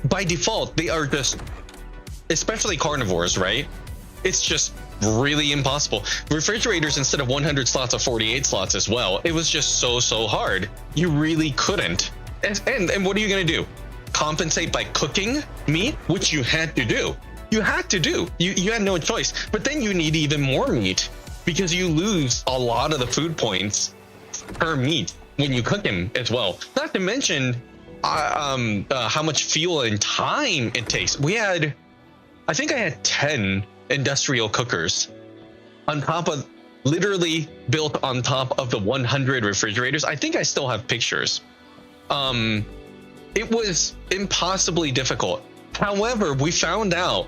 Speaker 1: by default, they are just, especially carnivores, right? It's just really impossible. Refrigerators, instead of 100 slots of 48 slots as well. It was just so hard. You really couldn't. And what are you gonna do? Compensate by cooking meat, which you had to do. You had no choice. But then you need even more meat, because you lose a lot of the food points per meat when you cook them as well. Not to mention how much fuel and time it takes. I think I had 10 industrial cookers on top of, literally built on top of the 100 refrigerators. I think I still have pictures. It was impossibly difficult. However, we found out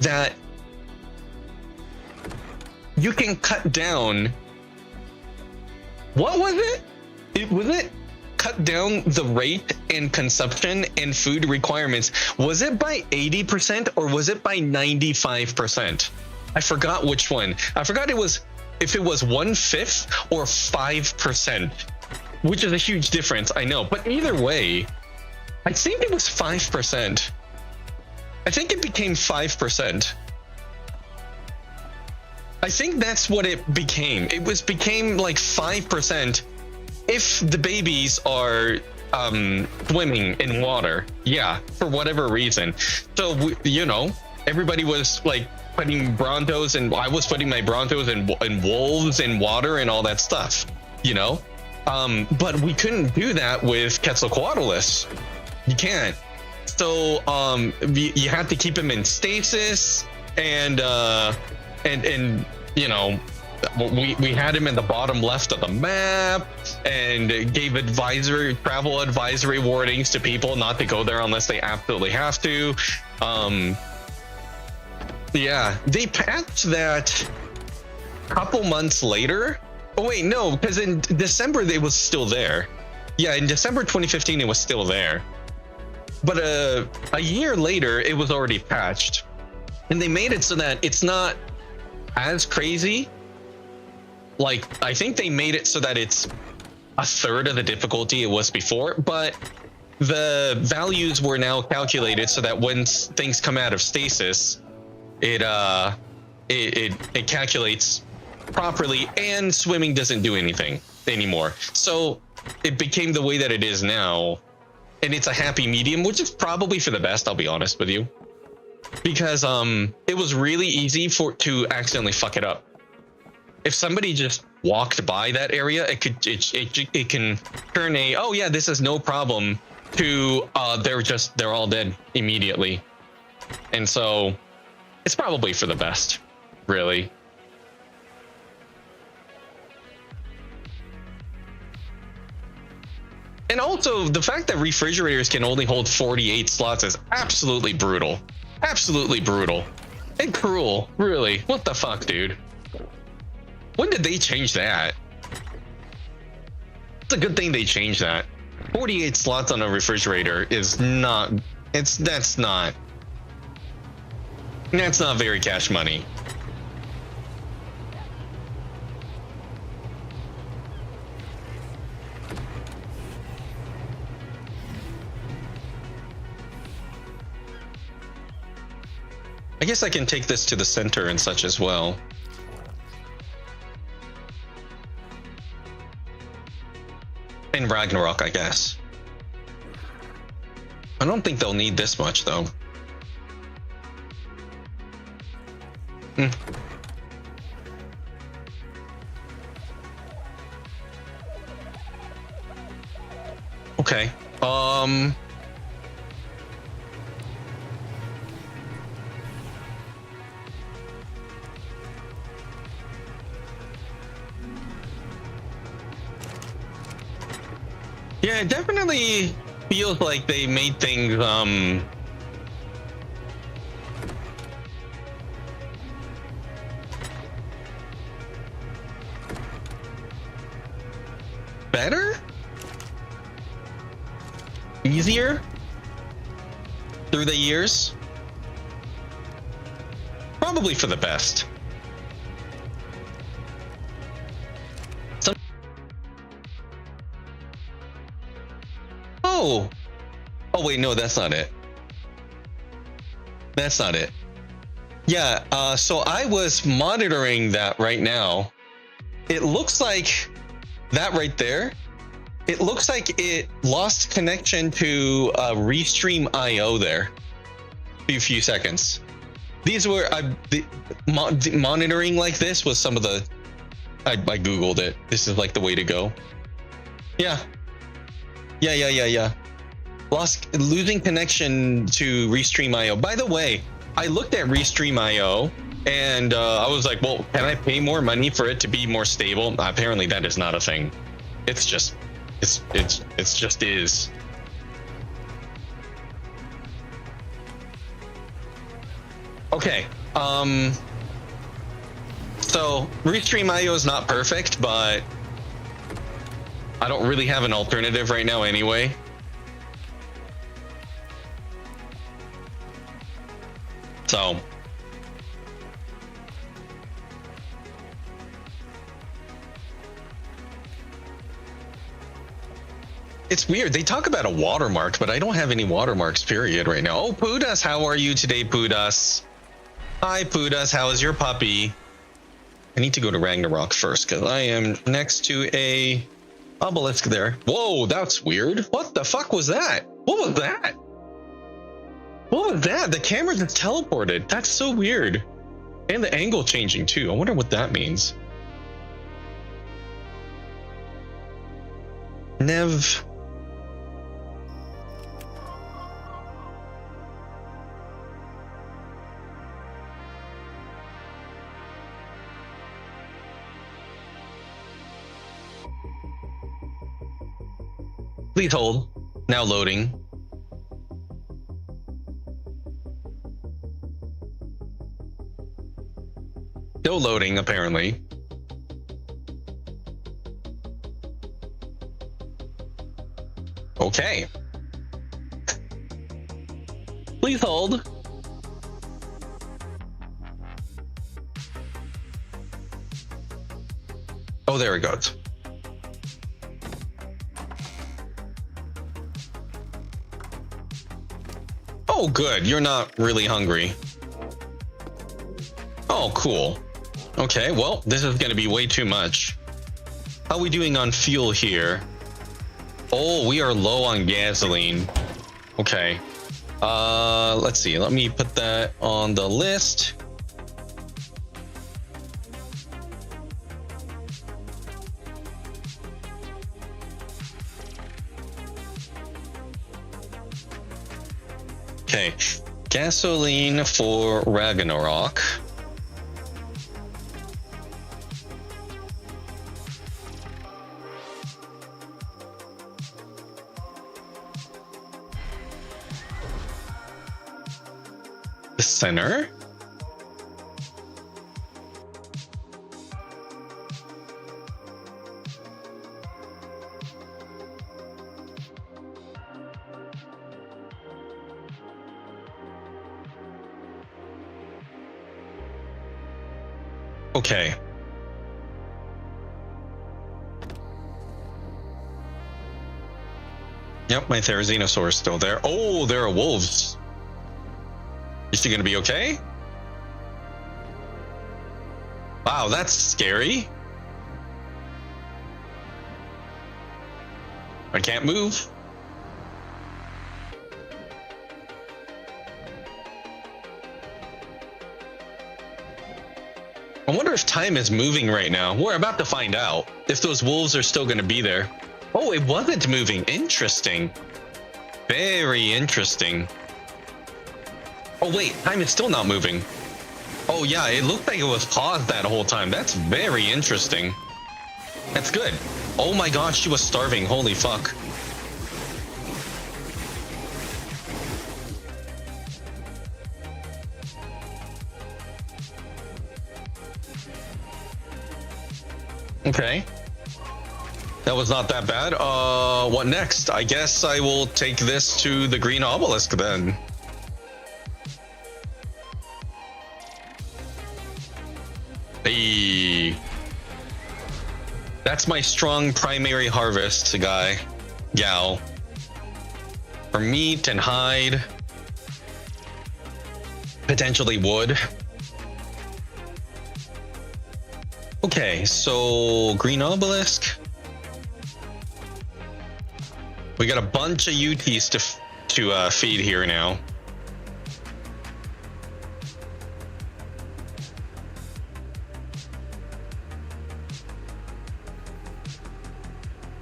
Speaker 1: that you can cut down, what was it? Was it cut down the rate and consumption and food requirements? Was it by 80% or was it by 95%? I forgot which one. I forgot if it was 1/5 or 5%, which is a huge difference, I know. But either way, I think it was 5%. I think it became 5%. I think that's what it became. It became like 5% if the babies are swimming in water. Yeah, for whatever reason. So, everybody was like putting Brontos, and I was putting my Brontos and wolves in water and all that stuff, but we couldn't do that with Quetzalcoatlus. You can't. So you have to keep him in stasis, and we had him in the bottom left of the map, and gave travel advisory warnings to people not to go there unless they absolutely have to. Yeah, they patched that a couple months later. Oh wait, no, because in December it was still there. Yeah, in December 2015 it was still there. But a year later it was already patched, and they made it so that it's not as crazy. Like, I think they made it so that it's a third of the difficulty it was before, but the values were now calculated so that when things come out of stasis, it calculates properly, and swimming doesn't do anything anymore. So it became the way that it is now, and it's a happy medium, which is probably for the best, I'll be honest with you, because it was really easy to accidentally fuck it up. If somebody just walked by that area, it can turn oh yeah, this is no problem, to they're all dead immediately. And so it's probably for the best, really. And also, the fact that refrigerators can only hold 48 slots is absolutely brutal. Absolutely brutal. And cruel, really. What the fuck, dude? When did they change that? It's a good thing they changed that. 48 slots on a refrigerator is not... That's not very cash money. I guess I can take this to the center and such as well. In Ragnarok, I guess. I don't think they'll need this much, though. Okay. Yeah, it definitely feels like they made things better? easier through the years. Probably for the best. Oh wait, no, that's not it. That's not it. Yeah, so I was monitoring that right now. It looks like that right there. It looks like it lost connection to Restream IO there. A few seconds. These were monitoring like this was some of the. I googled it. This is like the way to go. Yeah. Yeah. Losing connection to Restream IO. By the way, I looked at Restream IO and I was like, well, can I pay more money for it to be more stable? Apparently, that is not a thing. It's just is. Okay. So Restream IO is not perfect, but I don't really have an alternative right now anyway. So it's weird. They talk about a watermark, but I don't have any watermarks, period, right now. Oh, Pudas, how are you today, Pudas? Hi, Pudas, how is your puppy? I need to go to Ragnarok first, because I am next to a obelisk there. Whoa, that's weird. What the fuck was that? What was that? What was that? The camera just teleported. That's so weird. And the angle changing, too. I wonder what that means. Nev... Please hold. Now loading. Still loading, apparently. Okay. Please hold. Oh, there it goes. Oh, good. You're not really hungry. Oh, cool. Okay, well, this is going to be way too much. How are we doing on fuel here? Oh, we are low on gasoline. Okay. Let's see. Let me put that on the list. Okay, gasoline for Ragnarok. The center. Okay. Yep, my Therizinosaur is still there. Oh, there are wolves. Is she gonna be okay? Wow, that's scary. I can't move. I wonder if time is moving right now. We're about to find out if those wolves are still going to be there. Oh, it wasn't moving. Interesting. Very interesting. Oh, wait. Time is still not moving. Oh, yeah. It looked like it was paused that whole time. That's very interesting. That's good. Oh, my gosh. She was starving. Holy fuck. Okay. That was not that bad. What next? I guess I will take this to the green obelisk then. Hey. That's my strong primary harvest guy. Gal. For meat and hide. Potentially wood. Okay, so green obelisk. We got a bunch of UTs to feed here now.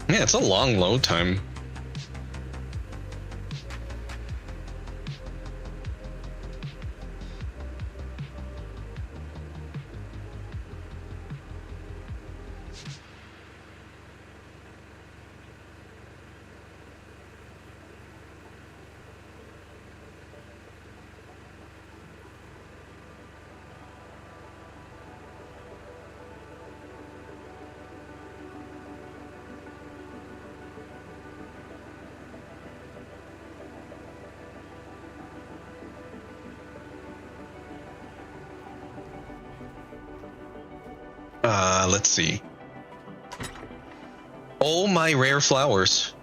Speaker 1: Yeah, it's a long load time. Let's see. Oh, my rare flowers.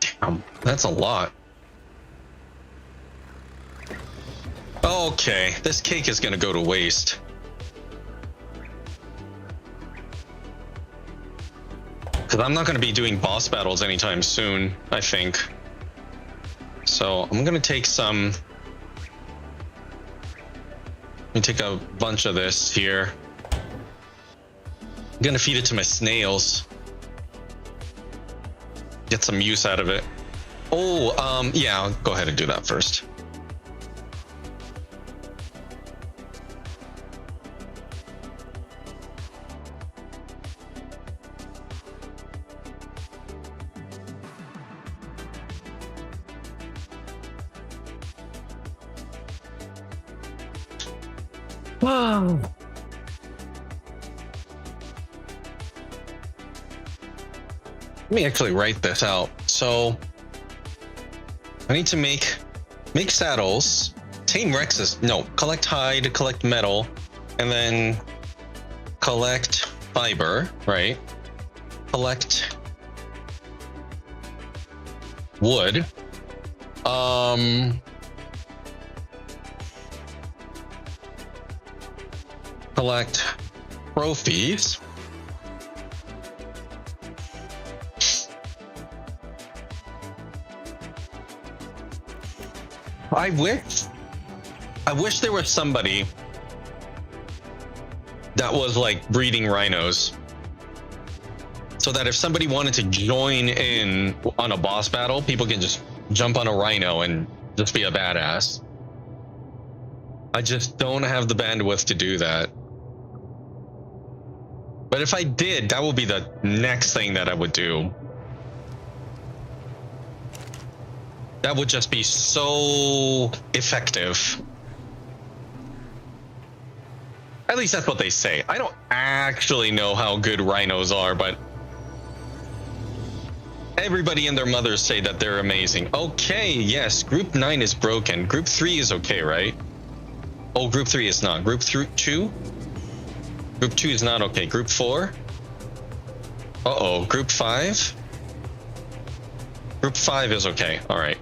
Speaker 1: Damn, that's a lot. Okay, this cake is gonna go to waste. Because I'm not gonna be doing boss battles anytime soon, I think. So I'm gonna take some... Let me take a bunch of this here. I'm gonna feed it to my snails. Get some use out of it. Oh, yeah, I'll go ahead and do that first. Wow. Let me actually write this out. So I need to make saddles, tame Rexes. No, collect hide, collect metal, and then collect fiber, right? Collect wood. Collect trophies. I wish there was somebody that was like breeding rhinos, so that if somebody wanted to join in on a boss battle, people can just jump on a rhino and just be a badass. I just don't have the bandwidth to do that. But if I did, that would be the next thing that I would do. That would just be so effective. At least that's what they say. I don't actually know how good rhinos are, but everybody and their mothers say that they're amazing. Okay, yes, group 9 is broken. Group 3 is okay, right? Oh, group 3 is not. Group 2? Group 2 is not okay. Group 4? Uh-oh. Group 5? Group 5 is okay. All right.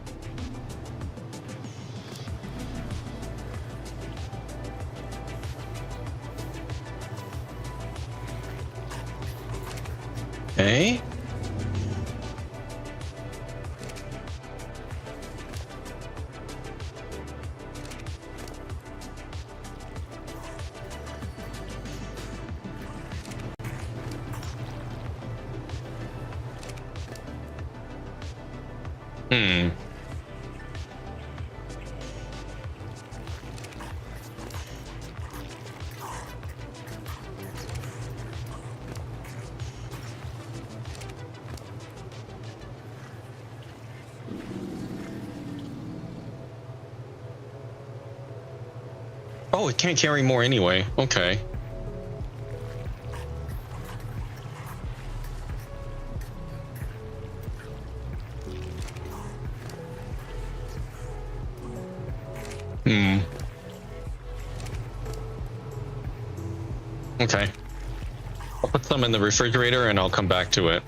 Speaker 1: Okay. Oh, it can't carry more anyway. Okay. Hmm. Okay. I'll put some in the refrigerator and I'll come back to it.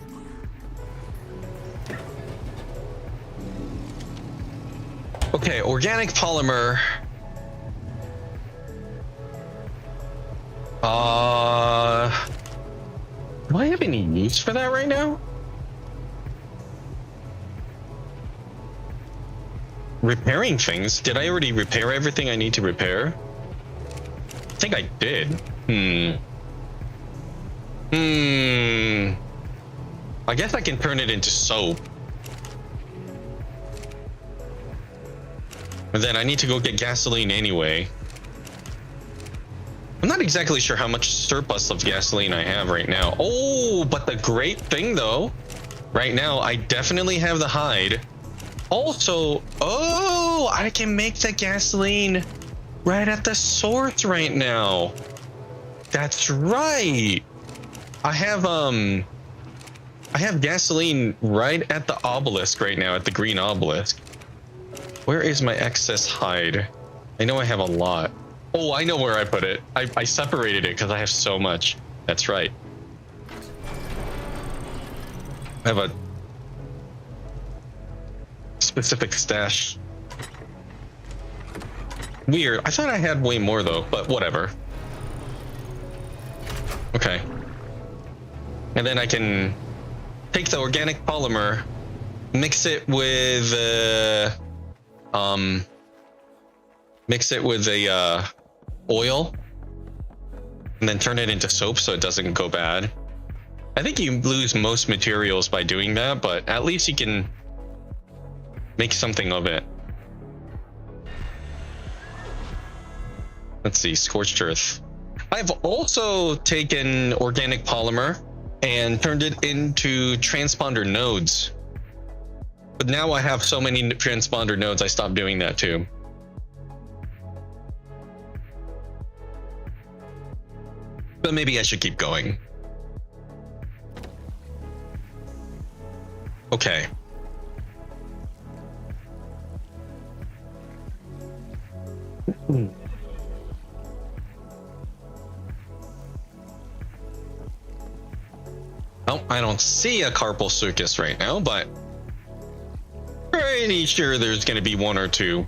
Speaker 1: Okay, organic polymer. Do I have any use for that right now? Repairing things? Did I already repair everything I need to repair? I think I did. I guess I can turn it into soap. But then I need to go get gasoline anyway. I'm not exactly sure how much surplus of gasoline I have right now. Oh, but the great thing though, right now I definitely have the hide. Also, oh, I can make the gasoline right at the source right now. That's right. I have gasoline right at the obelisk right now, at the green obelisk. Where is my excess hide? I know I have a lot. Oh, I know where I put it. I separated it because I have so much. That's right. I have a specific stash. Weird. I thought I had way more though, but whatever. Okay. And then I can take the organic polymer, mix it with oil, and then turn it into soap so it doesn't go bad. I think you lose most materials by doing that, but at least you can make something of it. Let's see, scorched earth. I've also taken organic polymer and turned it into transponder nodes. But now I have so many transponder nodes, I stopped doing that too. But maybe I should keep going. Okay. Oh, I don't see a carpal circus right now, but pretty sure there's going to be one or two.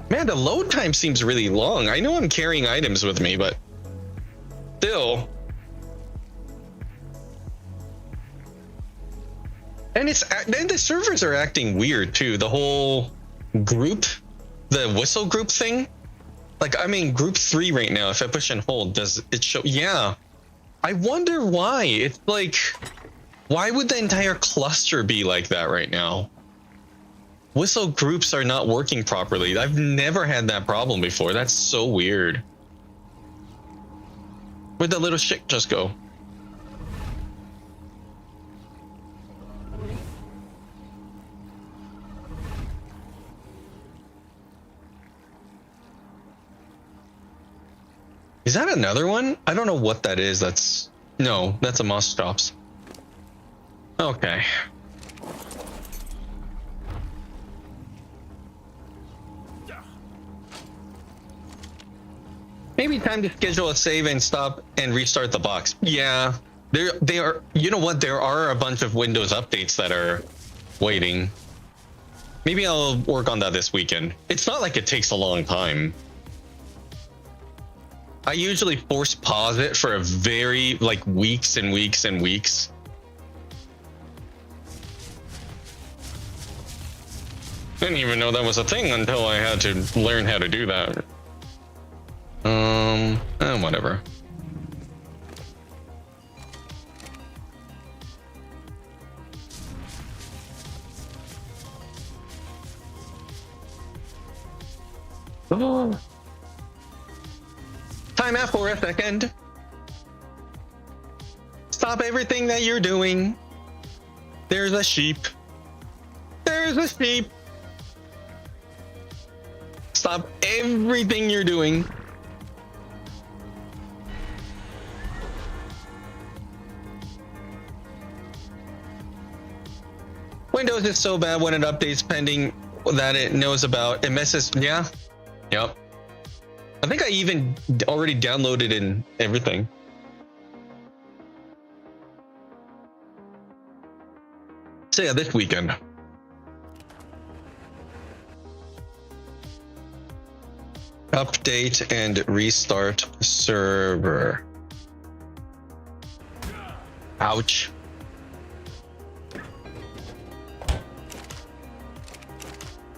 Speaker 1: Man, the load time seems really long. I know I'm carrying items with me, but still. And then the servers are acting weird too. The whole group, the whistle group thing. Like, I'm in group 3 right now. If I push and hold, does it show? Yeah. I wonder why. It's like, why would the entire cluster be like that right now? Whistle groups are not working properly. I've never had that problem before. That's so weird. Where'd the little shit just go? Is that another one? I don't know what that is. No, that's a moss stops. Okay. Maybe time to schedule a save and stop and restart the box. Yeah, they are. You know what? There are a bunch of Windows updates that are waiting. Maybe I'll work on that this weekend. It's not like it takes a long time. I usually force pause it for a very, like, weeks and weeks and weeks. Didn't even know that was a thing until I had to learn how to do that. Whatever. Oh. Time out for a second. Stop everything that you're doing. There's a sheep. There's a sheep. Stop everything you're doing. Windows is so bad when it updates pending that it knows about. It messes. Yeah. Yep. I think I even already downloaded in everything. So yeah, this weekend. Update and restart server. Ouch.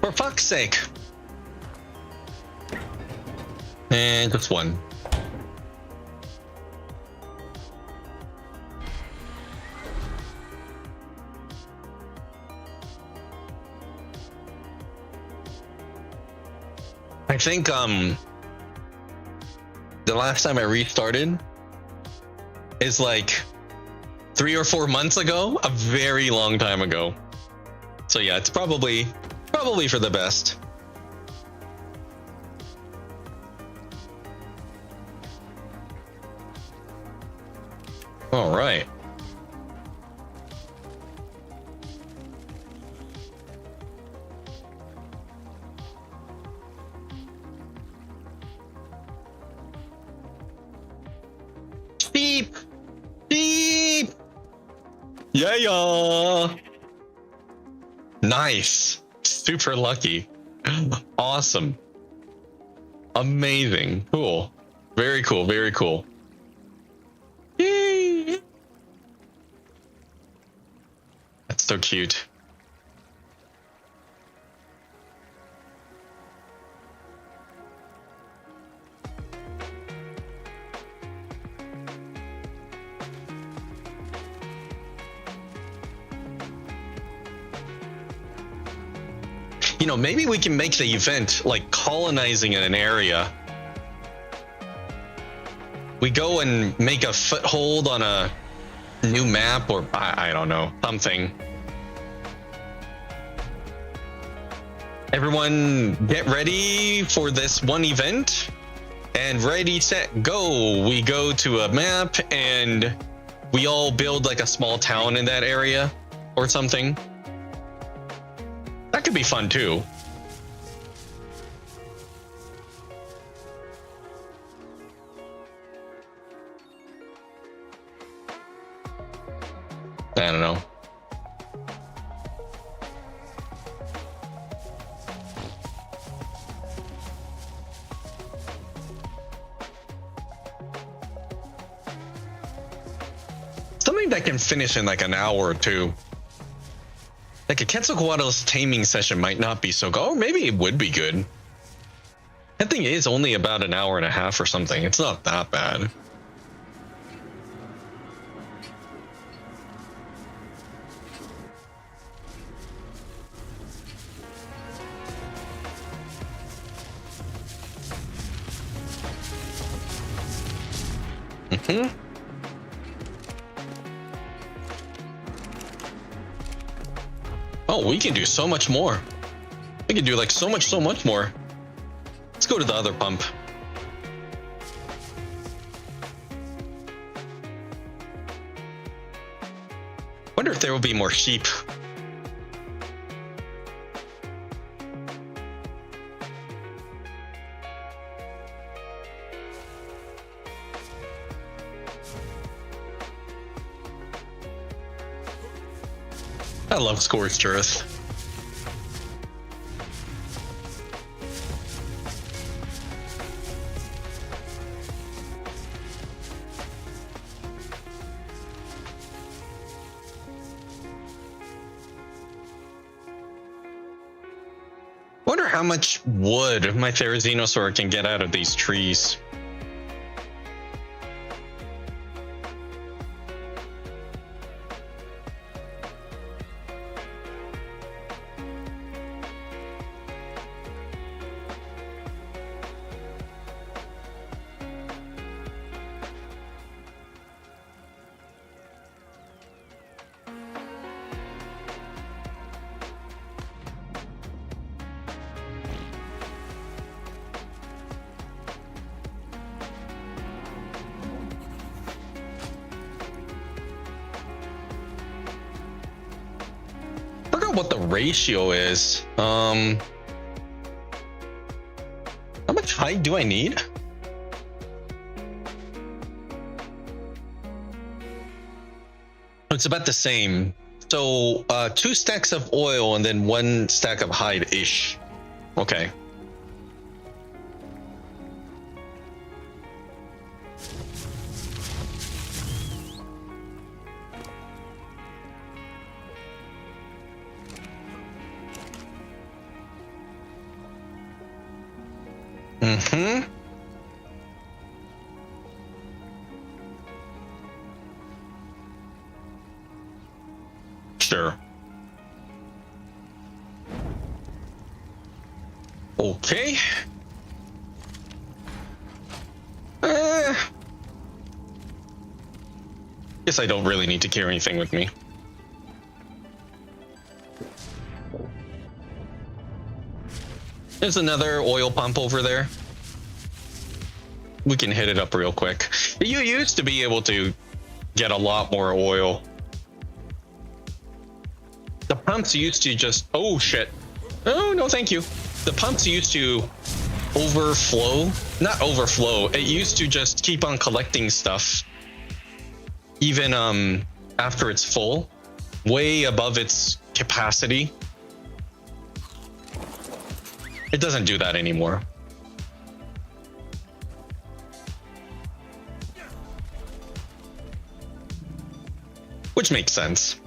Speaker 1: For fuck's sake. And just one. I think the last time I restarted is like 3 or 4 months ago, a very long time ago. So yeah, it's probably for the best. All right. Beep. Beep. Yeah. Nice. Super lucky. Awesome. Amazing. Cool. Very cool. Very cool. Yay. That's so cute. You know, maybe we can make the event like colonizing in an area. We go and make a foothold on a new map, or I don't know, something. Everyone get ready for this one event, and ready, set, go. We go to a map and we all build like a small town in that area or something. That could be fun too. I don't know. Something that can finish in like an hour or two. Like a Quetzalcoatl's taming session might not be so good. Or maybe it would be good. That thing is only about an hour and a half or something. It's not that bad. Mm-hmm. Oh, we can do so much more. We can do like so much more. Let's go to the other pump. Wonder if there will be more sheep. I love Scorched Earth. Wonder how much wood my Therizinosaur can get out of these trees. what the ratio is. How much hide do I need? It's about the same. So 2 stacks of oil and then 1 stack of hide-ish. Okay. Mm-hmm. Sure. Okay. Guess I don't really need to carry anything with me. There's another oil pump over there. We can hit it up real quick. You used to be able to get a lot more oil. The pumps used to just... Oh, shit. Oh, no, thank you. The pumps used to overflow. Not overflow. It used to just keep on collecting stuff. Even after it's full. Way above its capacity. It doesn't do that anymore. Which makes sense.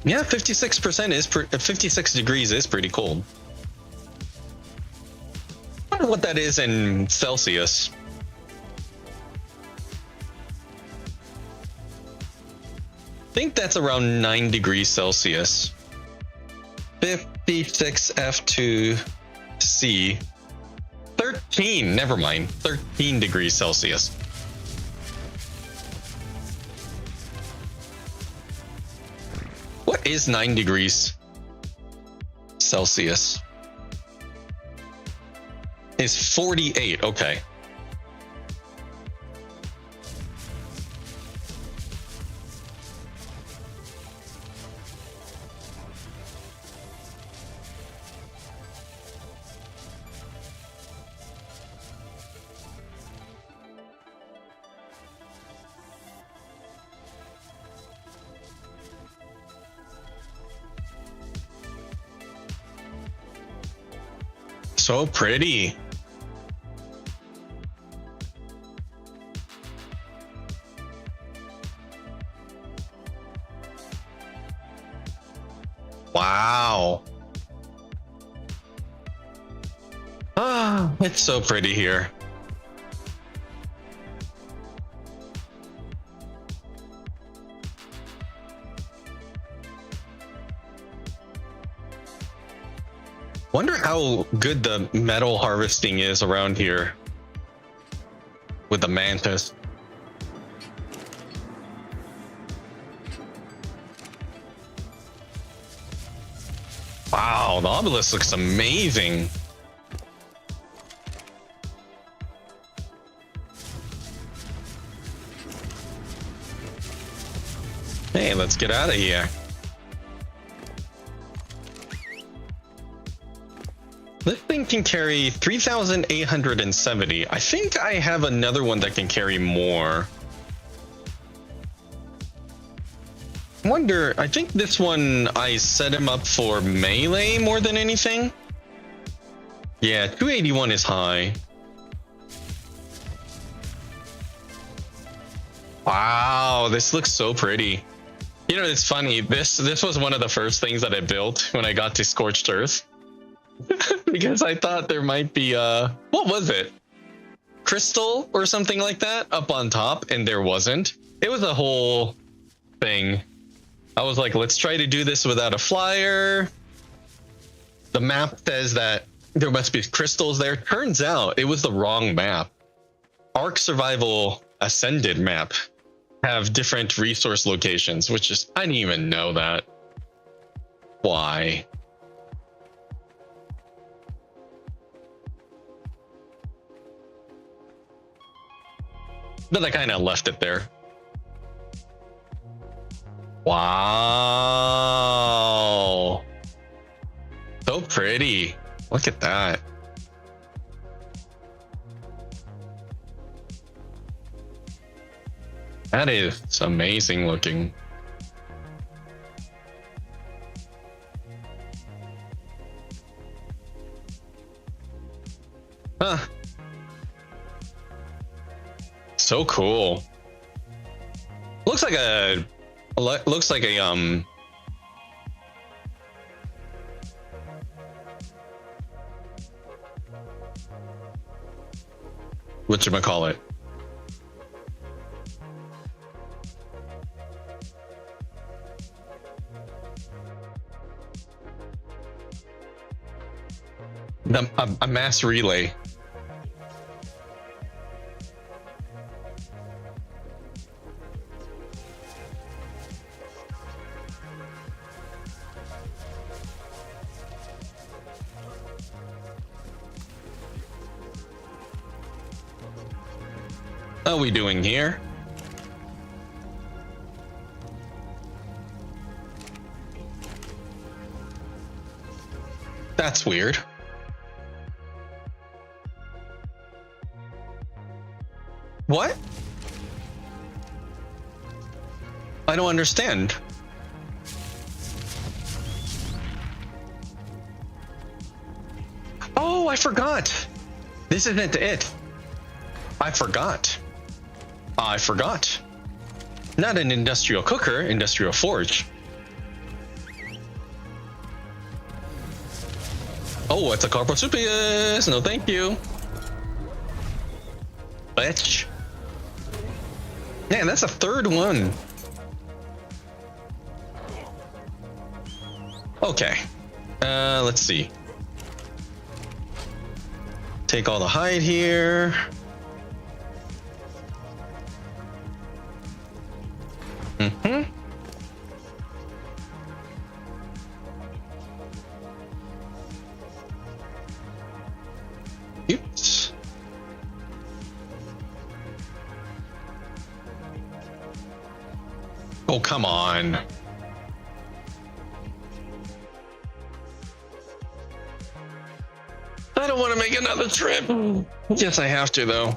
Speaker 1: Yeah, 56% is 56 degrees is pretty cold. I wonder what that is in Celsius. I think that's around 9 degrees Celsius. 56 F2C. 13, never mind. 13 degrees Celsius. What is 9 degrees Celsius? Is 48, okay. So pretty. Wow. Ah, it's so pretty here. Wonder how good the metal harvesting is around here with the mantis. Wow, the obelisk looks amazing. Hey, let's get out of here. This thing can carry 3,870. I think I have another one that can carry more. I wonder, I think this one I set him up for melee more than anything. Yeah, 281 is high. Wow, this looks so pretty. You know, it's funny. This was one of the first things that I built when I got to Scorched Earth. Because I thought there might be what was it? Crystal or something like that up on top, and there wasn't. It was a whole thing. I was like, let's try to do this without a flyer. The map says that there must be crystals there. Turns out it was the wrong map. ARK Survival Ascended map have different resource locations, which is, I didn't even know that. Why? But I kind of left it there. Wow. So pretty. Look at that. That is amazing looking. Huh. So cool. Looks like a whatchamacallit? A mass relay. What are we doing here? That's weird. What? I don't understand. Oh, I forgot. This isn't it. I forgot. Not an industrial cooker, industrial forge. Oh, it's a Carposupius. No, thank you. Bitch. Man, that's a third one. Okay. Let's see. Take all the hide here. Mm-hmm. Oops. Oh, come on. I don't want to make another trip. Yes, I have to, though.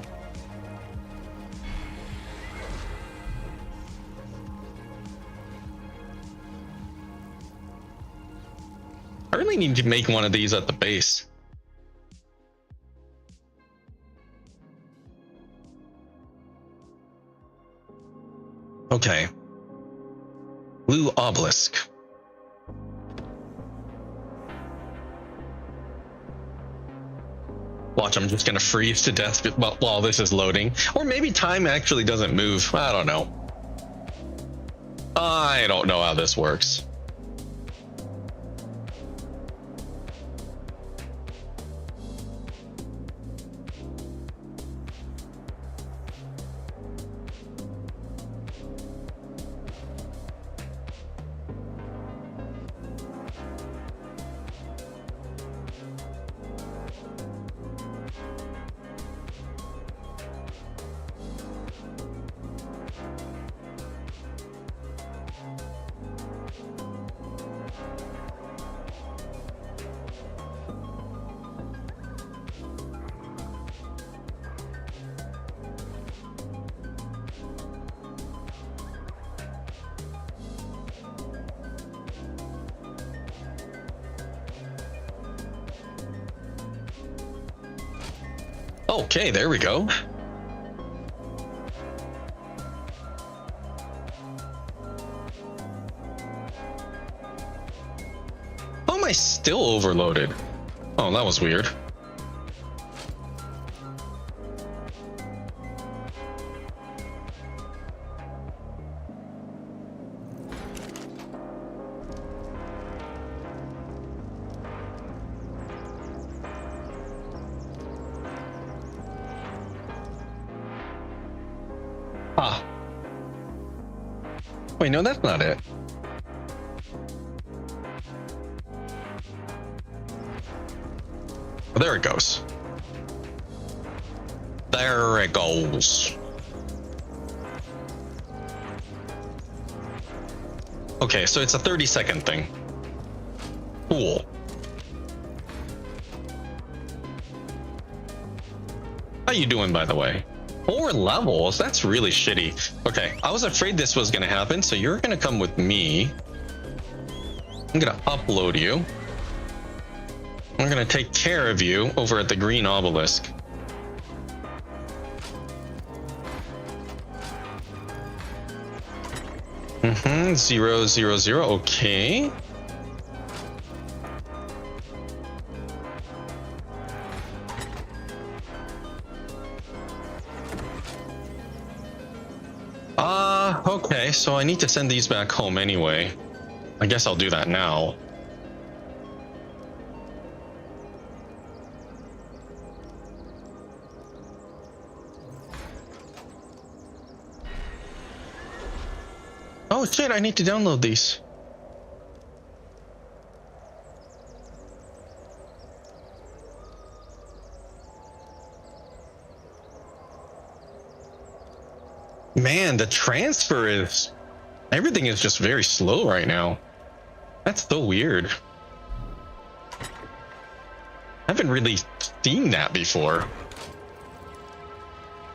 Speaker 1: I really need to make one of these at the base. Okay. Blue obelisk. Watch, I'm just gonna freeze to death while this is loading. Or maybe time actually doesn't move. I don't know. I don't know how this works. Okay, there we go. How am I still overloaded? Oh, that was weird. Ah. Wait, no, that's not it. Oh, there it goes. There it goes. Okay, so it's a 30-second thing. Cool. How you doing, by the way? 4 levels? That's really shitty. Okay, I was afraid this was gonna happen, so you're gonna come with me. I'm gonna upload you. I'm gonna take care of you over at the green obelisk. Mm-hmm, 0, 0, 0, okay. Okay, so I need to send these back home anyway. I guess I'll do that now. Oh shit, I need to download these. Man, the transfer is... everything is just very slow right now. That's so weird. I haven't really seen that before.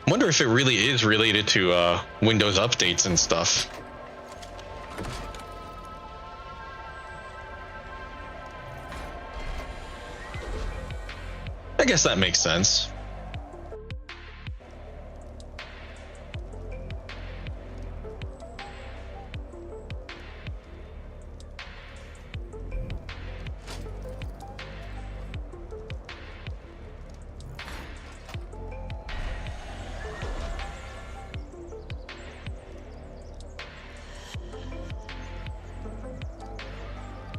Speaker 1: I wonder if it really is related to Windows updates and stuff. I guess that makes sense.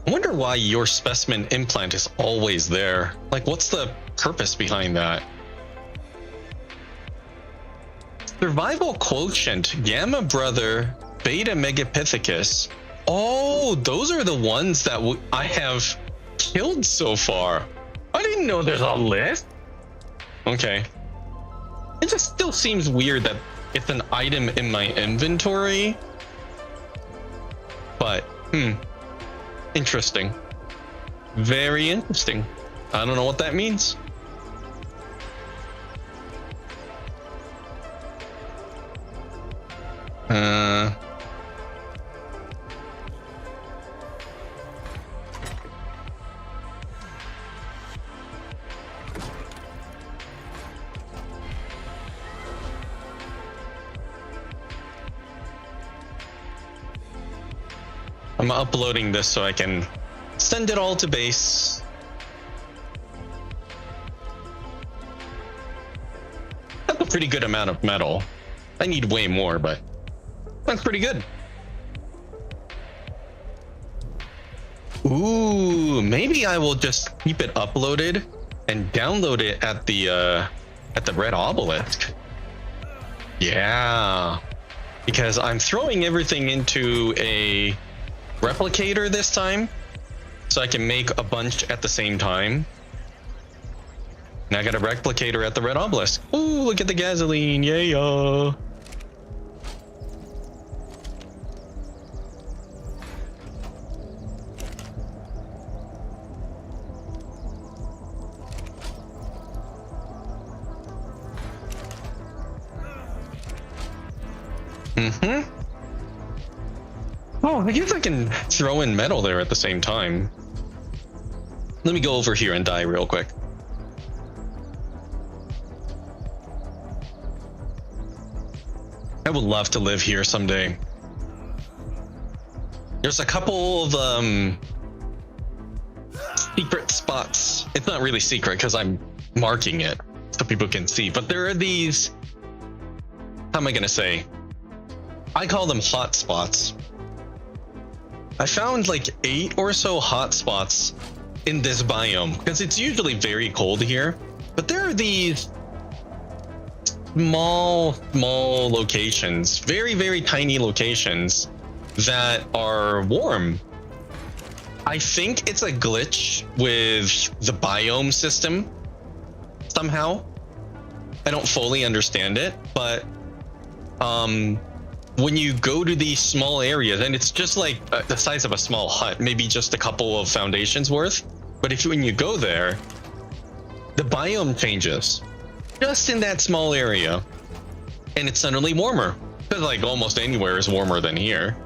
Speaker 1: I wonder why your specimen implant is always there. Like, what's the purpose behind that? Survival quotient, gamma brother, beta megapithecus. Oh, those are the ones that I have killed so far. I didn't know there's a list. Okay. It just still seems weird that it's an item in my inventory. But, interesting. Very interesting. I don't know what that means. I'm uploading this so I can send it all to base. That's a pretty good amount of metal. I need way more, but that's pretty good. Ooh, maybe I will just keep it uploaded and download it at the red obelisk. Yeah, because I'm throwing everything into a replicator this time, so I can make a bunch at the same time. And I got a replicator at the red obelisk. Ooh, look at the gasoline, yeah. Oh, I guess I can throw in metal there at the same time. Let me go over here and die real quick. I would love to live here someday. There's a couple of secret spots. It's not really secret because I'm marking it so people can see, but there are these, how am I gonna say? I call them hot spots. I found like 8 or so hot spots in this biome because it's usually very cold here, but there are these small locations, very tiny locations that are warm. I think it's a glitch with the biome system somehow. I don't fully understand it, but when you go to these small areas, and it's just like the size of a small hut, maybe just a couple of foundations worth. But when you go there, the biome changes just in that small area, and it's suddenly warmer. Because like almost anywhere is warmer than here.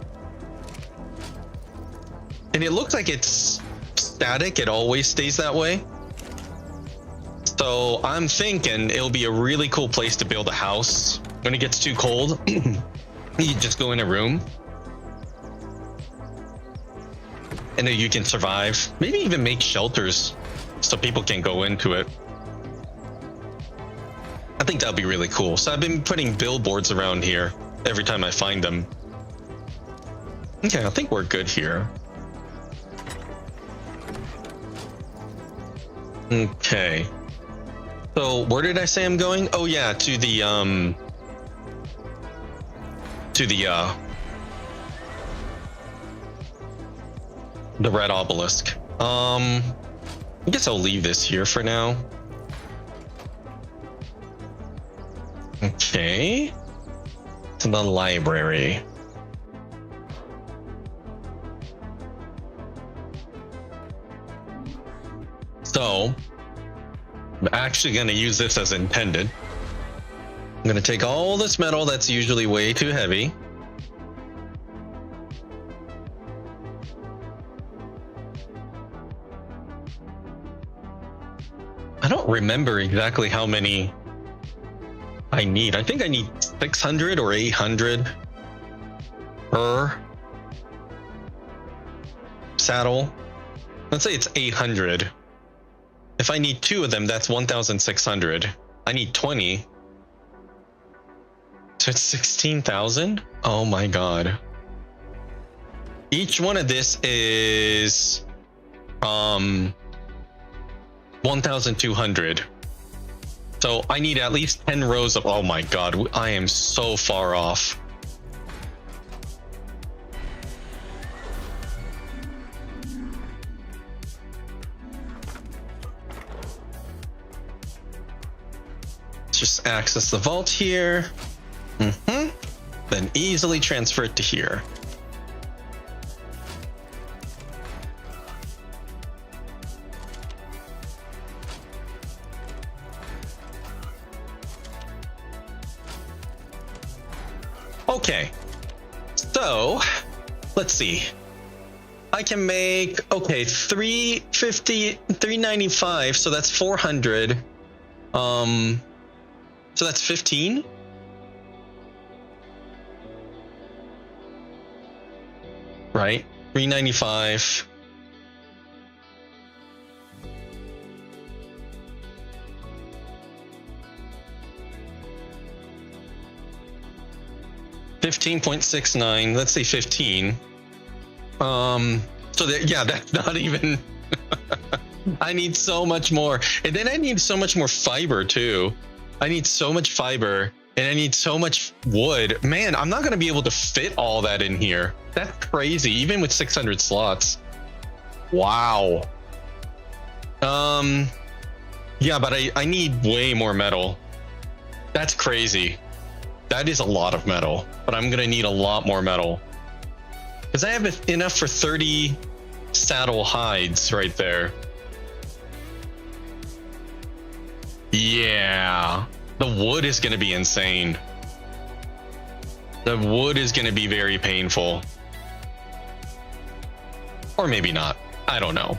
Speaker 1: And it looks like it's static. It always stays that way. So I'm thinking it'll be a really cool place to build a house when it gets too cold. You just go in a room and then you can survive. Maybe even make shelters so people can go into it. I think that'll be really cool. So I've been putting billboards around here every time I find them. Okay, I think we're good here. Okay. So where did I say I'm going? Oh yeah, to the red obelisk. I guess I'll leave this here for now. Okay. To the library. So I'm actually going to use this as intended. I'm going to take all this metal that's usually way too heavy. I don't remember exactly how many I need. I think I need 600 or 800 per saddle. Let's say it's 800. If I need 2 of them, that's 1,600. I need 20. So it's 16,000? Oh my god. Each one of this is 1,200. So I need at least 10 rows of, oh my god, I am so far off. Let's just access the vault here. Then easily transfer it to here. Okay, so let's see. I can make, okay, 350, 395, so that's 400. So that's 15. Right? 395. $15.69, let's say 15. So that, yeah, that's not even I need so much more. And then I need so much more fiber too. I need so much fiber and I need so much wood. Man, I'm not gonna be able to fit all that in here. That's crazy, even with 600 slots. Wow. Yeah, but I need way more metal. That's crazy. That is a lot of metal, but I'm gonna need a lot more metal because I have enough for 30 saddle hides right there. Yeah, the wood is gonna be insane. The wood is gonna be very painful, or maybe not. I don't know.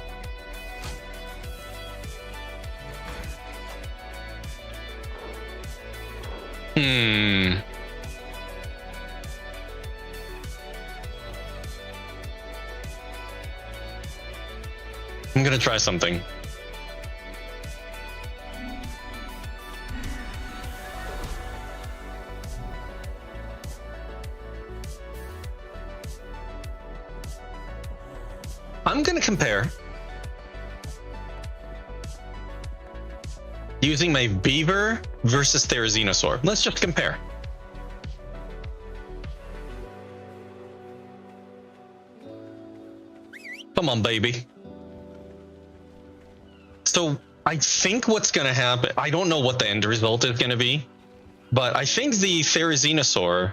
Speaker 1: I'm gonna try something. I'm gonna compare using my beaver versus Therizinosaur. Let's just compare. Come on, baby. So I think what's gonna happen, I don't know what the end result is gonna be, but I think the Therizinosaur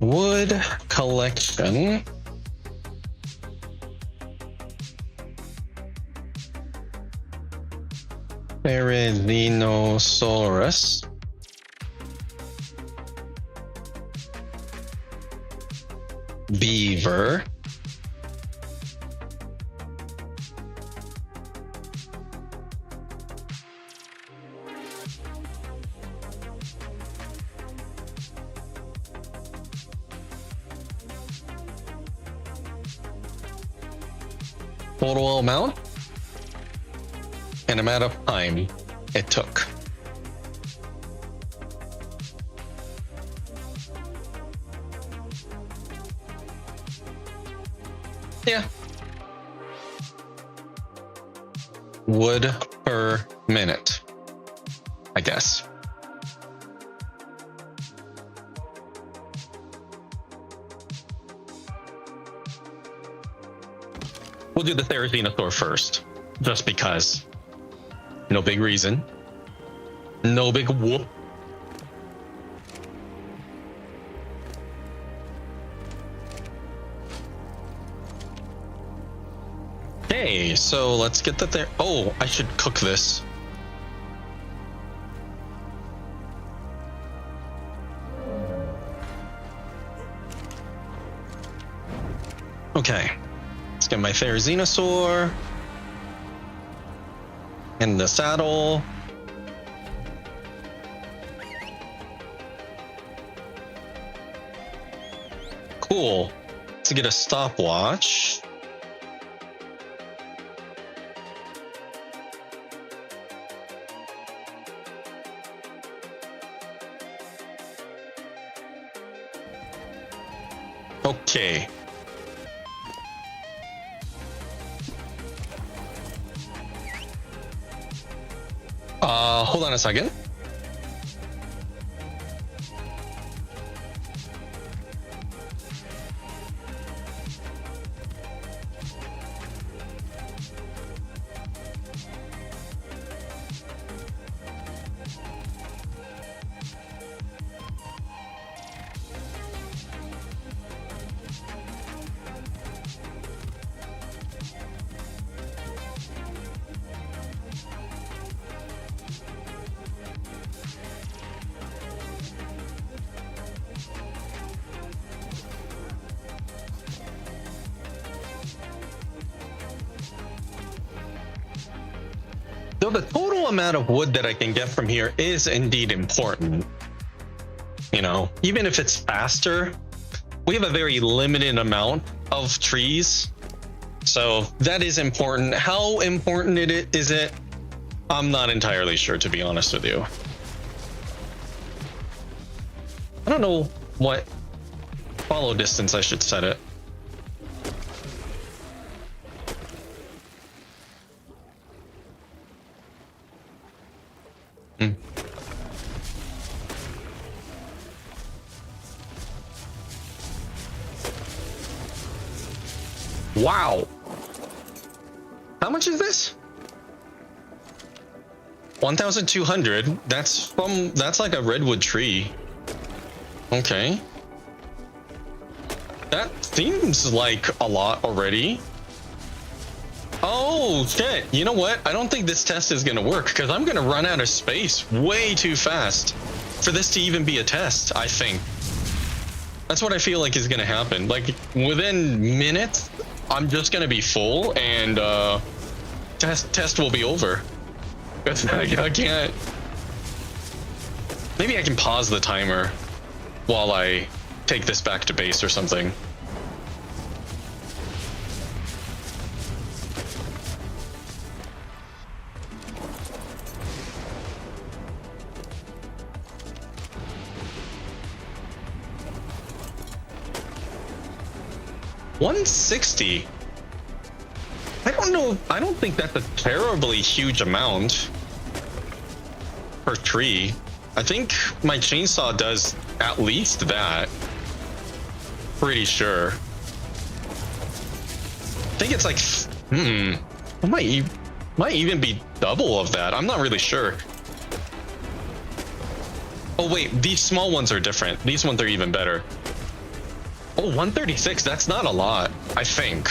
Speaker 1: Wood collection. Peridinosaurus. Beaver. Total amount and amount of time it took. Yeah. Wood per minute, I guess. We'll do the Therizinosaur first, just because. No big reason. No big whoop. Okay, so let's get that there. Oh, I should cook this. Okay. Let's get my Therizinosaur in the saddle. Cool. Let's get a stopwatch. Okay. Hold on a second. So the total amount of wood that I can get from here is indeed important. You know, even if it's faster, we have a very limited amount of trees. So that is important. How important is it? I'm not entirely sure, to be honest with you. I don't know what follow distance I should set it. Wow. How much is this? 1,200. That's like a redwood tree. Okay. That seems like a lot already. Oh shit. You know what? I don't think this test is gonna work because I'm gonna run out of space way too fast for this to even be a test, I think. That's what I feel like is gonna happen. Like within minutes, I'm just gonna be full and test will be over. I can't. Maybe I can pause the timer while I take this back to base or something. $160. I don't know. I don't think that's a terribly huge amount per tree. I think my chainsaw does at least that. Pretty sure. I think it's like, it might even be double of that. I'm not really sure. Oh wait, these small ones are different. These ones are even better. Oh, 136. That's not a lot, I think.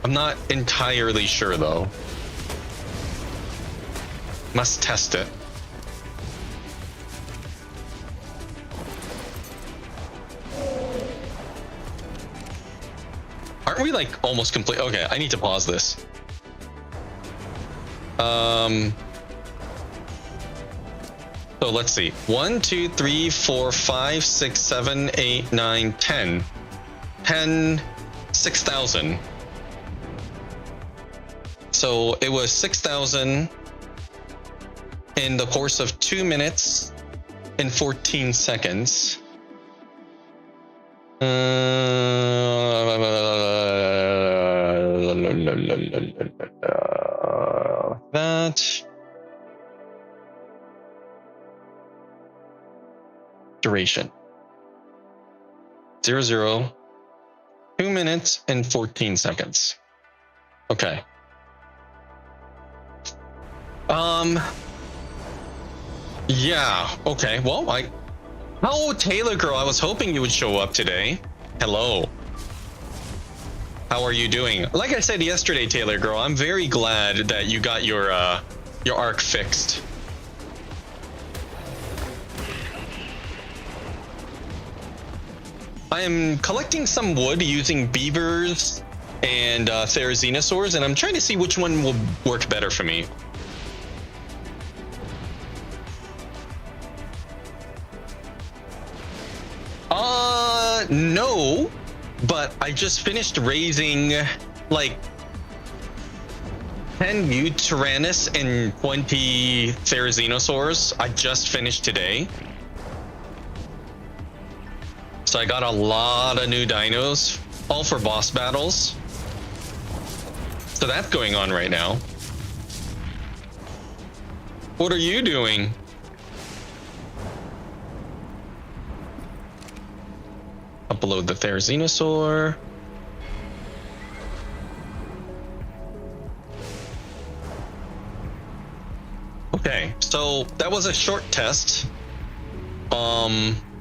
Speaker 1: I'm not entirely sure though. Must test it. Aren't we like almost complete? Okay, I need to pause this. So let's see. 1, 2, 3, 4, 5, 6, 7, 8, 9, 10. 10, 6,000. So it was 6,000 in the course of 2 minutes and 14 seconds. That duration 0, 2 minutes and 14 seconds. Okay. Yeah, okay. Well, oh, Taylor girl, I was hoping you would show up today. Hello. How are you doing? Like I said yesterday, Taylor girl, I'm very glad that you got your ARK fixed. I am collecting some wood using beavers and therizinosaurs, and I'm trying to see which one will work better for me. No, but I just finished raising like 10 Tyrannus and 20 therizinosaurs. I just finished today. So I got a lot of new dinos, all for boss battles. So that's going on right now. What are you doing? Upload the therizinosaur. Okay, so that was a short test.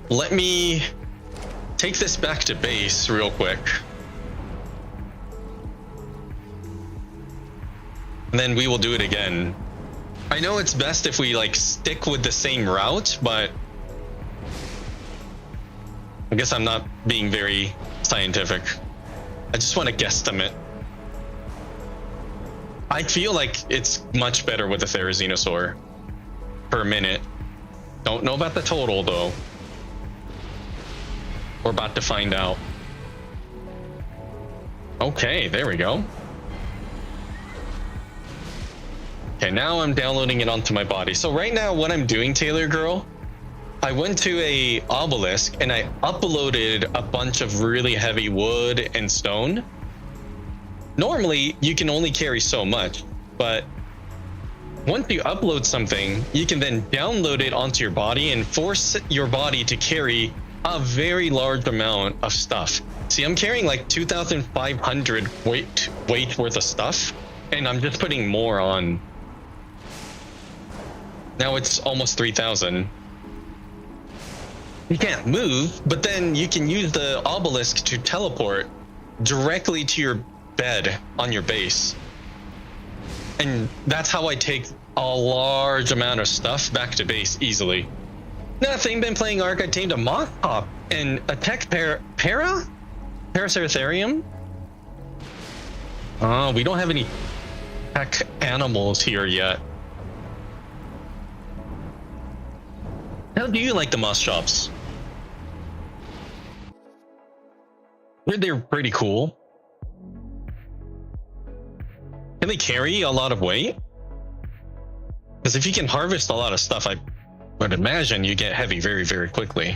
Speaker 1: Let me take this back to base real quick. And then we will do it again. I know it's best if we like stick with the same route, but I guess I'm not being very scientific. I just want to guesstimate. I feel like it's much better with the therizinosaur per minute. Don't know about the total though. We're about to find out. Okay, there we go. Okay, now I'm downloading it onto my body. So right now what I'm doing, Taylor girl, I went to a obelisk and I uploaded a bunch of really heavy wood and stone. Normally you can only carry so much, but once you upload something, you can then download it onto your body and force your body to carry a very large amount of stuff. See, I'm carrying like 2,500 weight worth of stuff, and I'm just putting more on. Now it's almost 3,000. You can't move, but then you can use the obelisk to teleport directly to your bed on your base. And that's how I take a large amount of stuff back to base easily. Nothing, been playing ARK. I tamed a moth top and a tech Paraceratherium. Oh, we don't have any tech animals here yet. How do you like the moss shops? They're pretty cool. Can they carry a lot of weight? Because if you can harvest a lot of stuff, I would imagine you get heavy very, very quickly.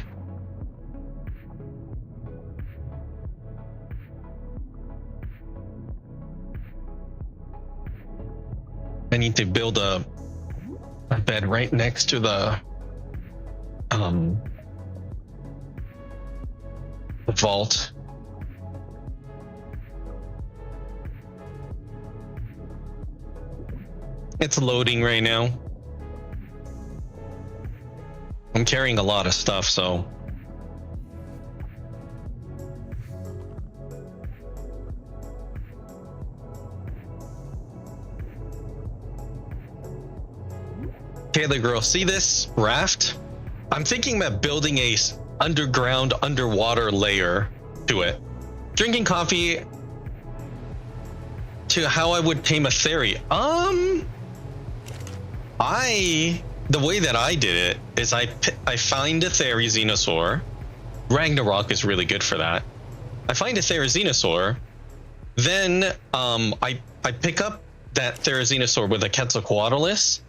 Speaker 1: I need to build a bed right next to the vault. It's loading right now. I'm carrying a lot of stuff, so Kayla girl, see this raft? I'm thinking about building a underground underwater layer to it. Drinking coffee to how I would tame a theory. The way that I did it is I find a Therizinosaur. Ragnarok is really good for that. I find a Therizinosaur, then I pick up that Therizinosaur with a Quetzalcoatlus,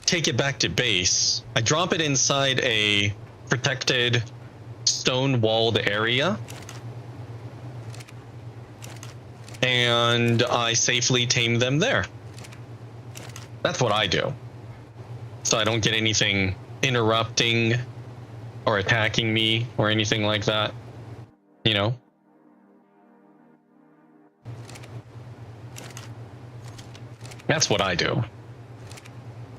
Speaker 1: take it back to base. I drop it inside a protected stone-walled area, and I safely tame them there. That's what I do. So I don't get anything interrupting or attacking me or anything like that, you know? That's what I do.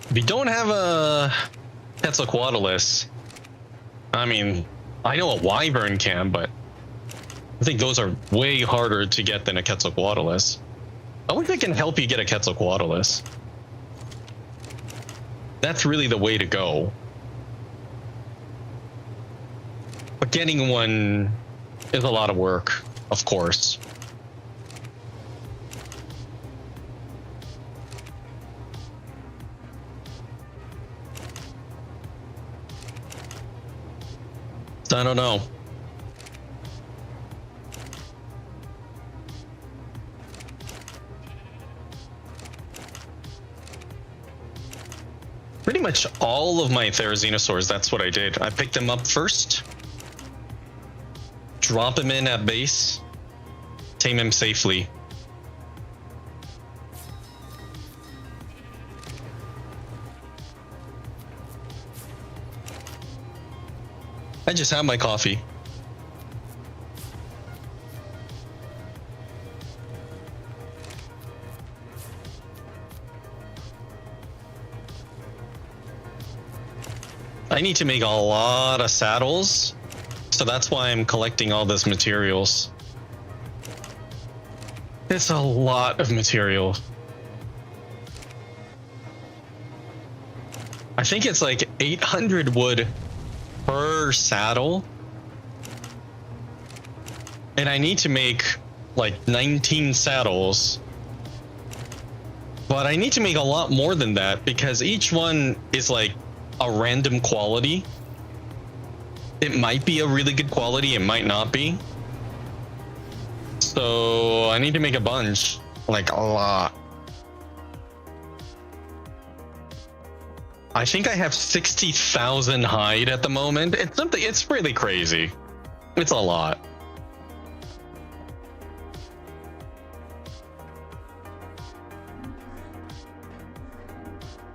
Speaker 1: If you don't have a Quetzalcoatlus, I mean, I know a Wyvern can, but I think those are way harder to get than a Quetzalcoatlus. I wish I can help you get a Quetzalcoatlus. That's really the way to go. But getting one is a lot of work, of course. I don't know. Pretty much all of my Therizinosaurs, that's what I did. I picked them up first, drop him in at base, tame him safely. I just had my coffee. I need to make a lot of saddles, so that's why I'm collecting all this materials. It's a lot of material. I think it's like 800 wood per saddle, and I need to make like 19 saddles, but I need to make a lot more than that because each one is like a random quality. It might be a really good quality, it might not be, so I need to make a bunch, like a lot. I think I have 60,000 hide at the moment. It's really crazy. It's a lot.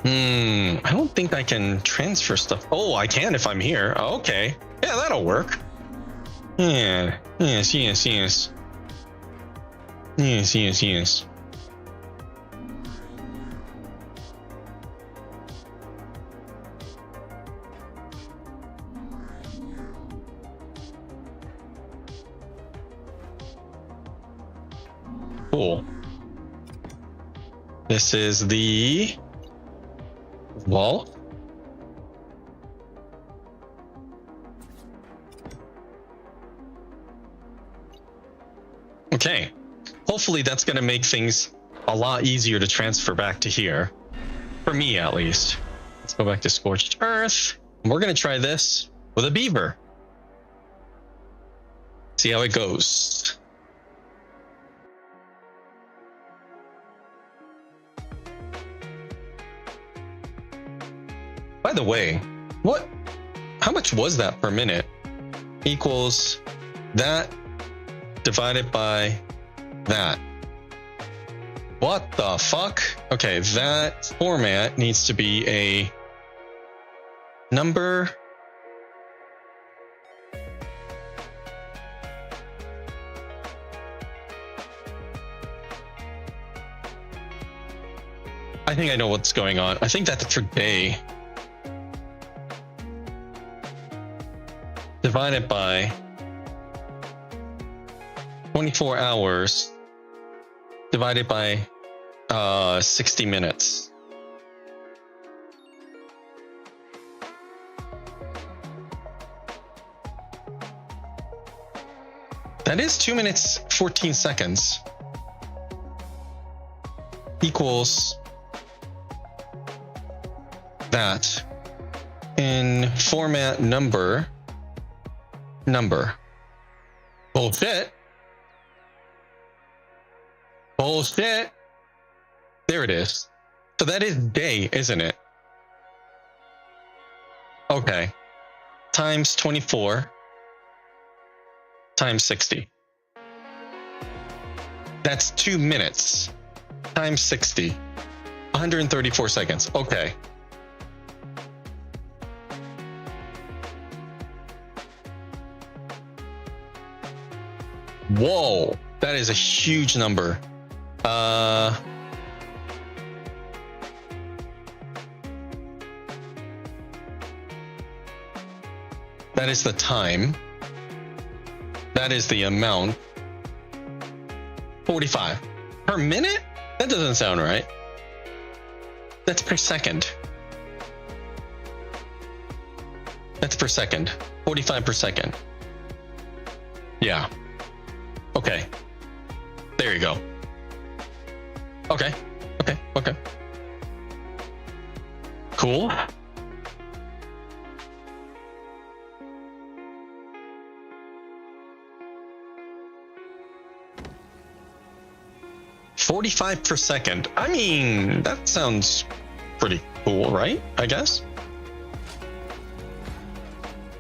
Speaker 1: I don't think I can transfer stuff. Oh, I can if I'm here. Oh, okay. Yeah, that'll work. Yeah. Yes. Yes. Cool. This is the wall. Okay. Hopefully that's going to make things a lot easier to transfer back to here. For me, at least. Let's go back to Scorched Earth. We're going to try this with a beaver. See how it goes. By the way, how much was that per minute? Equals that divided by that. What the fuck? Okay, that format needs to be a number. I think I know what's going on. I think that's for day. Divided by 24 hours divided by 60 minutes. That is 2 minutes 14 seconds. Equals that in format number. Bullshit. Bullshit. There it is. So that is day, isn't it? Okay. Times 24 times 60. That's 2 minutes times 60. 134 seconds. Okay. Whoa, that is a huge number. That is the time. That is the amount. 45 per minute? That doesn't sound right. That's per second. That's per second. 45 per second. Yeah. Okay. There you go. Okay. Okay. Okay. Cool. $45 per second. I mean, that sounds pretty cool, right? I guess.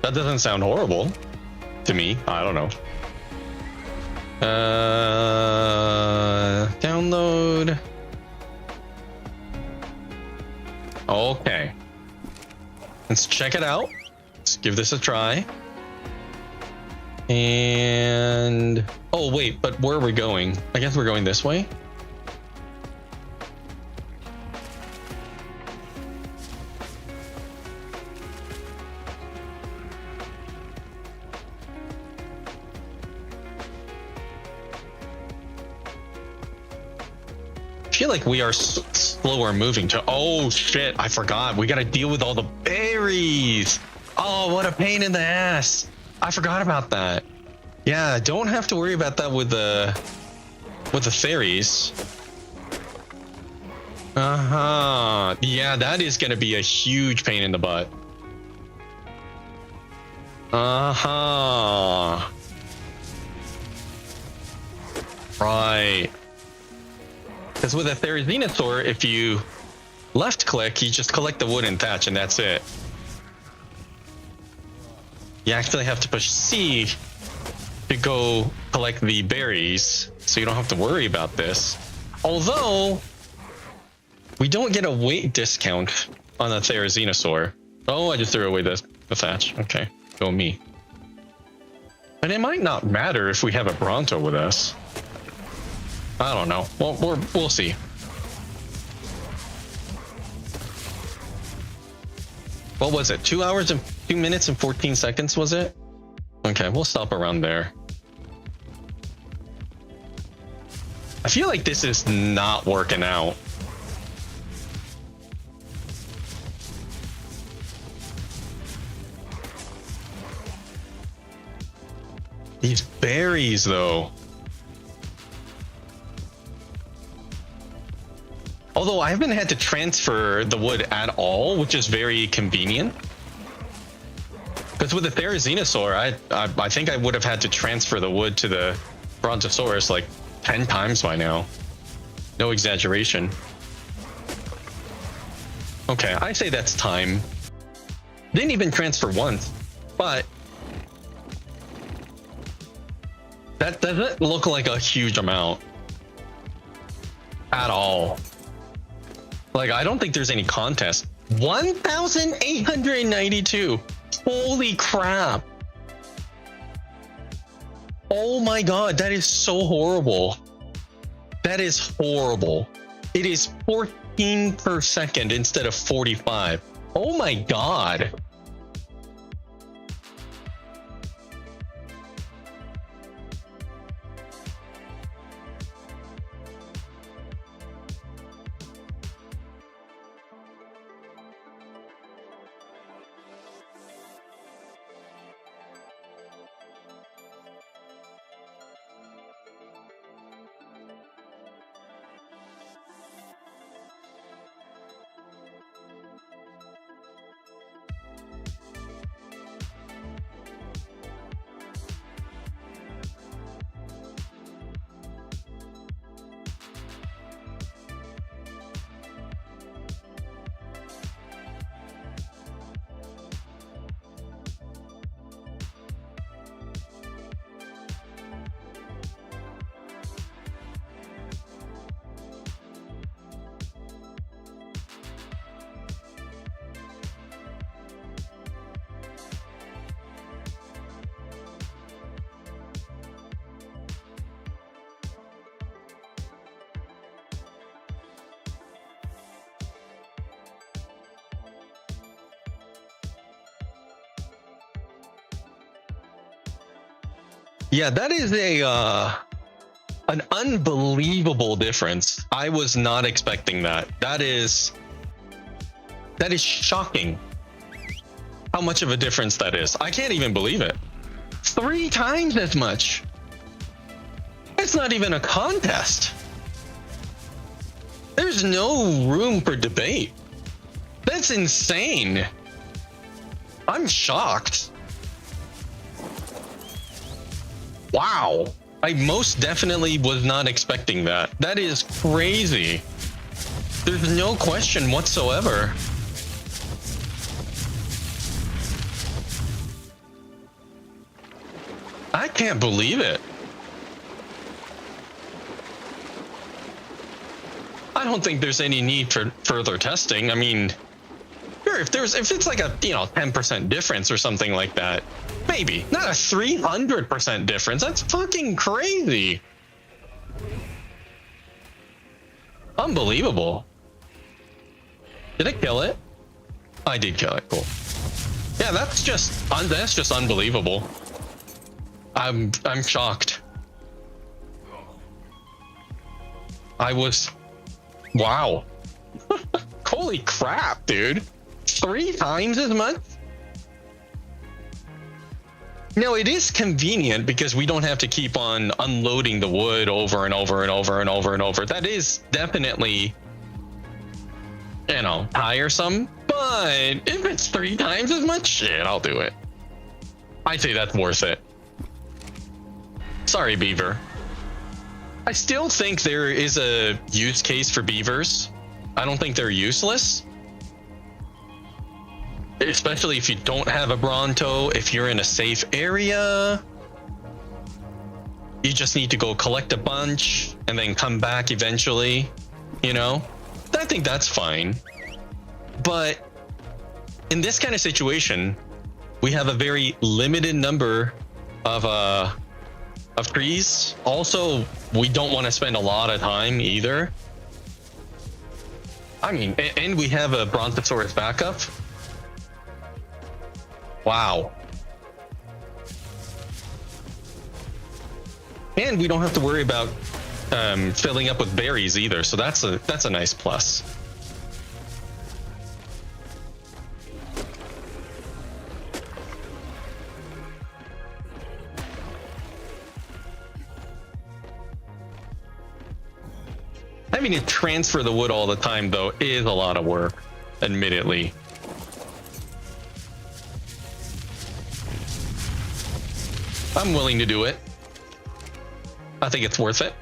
Speaker 1: That doesn't sound horrible to me. I don't know. Download. Okay. Let's check it out. Let's give this a try. And oh wait, but where are we going? I guess we're going this way. I feel like we are slower moving to. Oh shit, I forgot. We got to deal with all the berries. Oh, what a pain in the ass. I forgot about that. Yeah, don't have to worry about that with the fairies. Uh-huh. Yeah, that is going to be a huge pain in the butt. Uh-huh. Right. Because with a Therizinosaur, if you left click, you just collect the wood and thatch, and that's it. You actually have to push C to go collect the berries, so you don't have to worry about this. Although, we don't get a weight discount on a Therizinosaur. Oh, I just threw away the thatch. Okay, go me. And it might not matter if we have a Bronto with us. I don't know. Well, we'll see. What was it? 2 hours and 2 minutes and 14 seconds, was it? Okay, we'll stop around there. I feel like this is not working out. These berries, though. Although I haven't had to transfer the wood at all, which is very convenient. Because with the Therizinosaur, I think I would have had to transfer the wood to the Brontosaurus like 10 times by now. No exaggeration. Okay, I say that's time. Didn't even transfer once, but that doesn't look like a huge amount at all. Like, I don't think there's any contest. 1,892. Holy crap. Oh my god, that is so horrible. That is horrible. It is 14 per second instead of 45. Oh my god. Yeah, that is a an unbelievable difference. I was not expecting that. That is shocking. How much of a difference that is. I can't even believe it. 3 times as much. It's not even a contest. There's no room for debate. That's insane. I'm shocked. Wow. I most definitely was not expecting that. That is crazy. There's no question whatsoever. I can't believe it. I don't think there's any need for further testing. I mean, sure, if it's like a 10% difference or something like that, maybe. Not a 300% difference. That's fucking crazy. Unbelievable. Did I kill it? I did kill it. Cool. Yeah, that's just unbelievable. I'm shocked. Wow. Holy crap, dude. 3 times as much? No, it is convenient because we don't have to keep on unloading the wood over and over and over and over and over. That is definitely, tiresome. But if it's 3 times as much, shit, I'll do it. I say that's worth it. Sorry, beaver. I still think there is a use case for beavers. I don't think they're useless. Especially if you don't have a Bronto, if you're in a safe area. You just need to go collect a bunch and then come back eventually, I think that's fine. But in this kind of situation, we have a very limited number of trees. Also, we don't want to spend a lot of time either. I mean, and we have a Brontosaurus backup. Wow. And we don't have to worry about filling up with berries either, so that's a nice plus. Having to transfer the wood all the time, though, is a lot of work, admittedly. I'm willing to do it. I think it's worth it.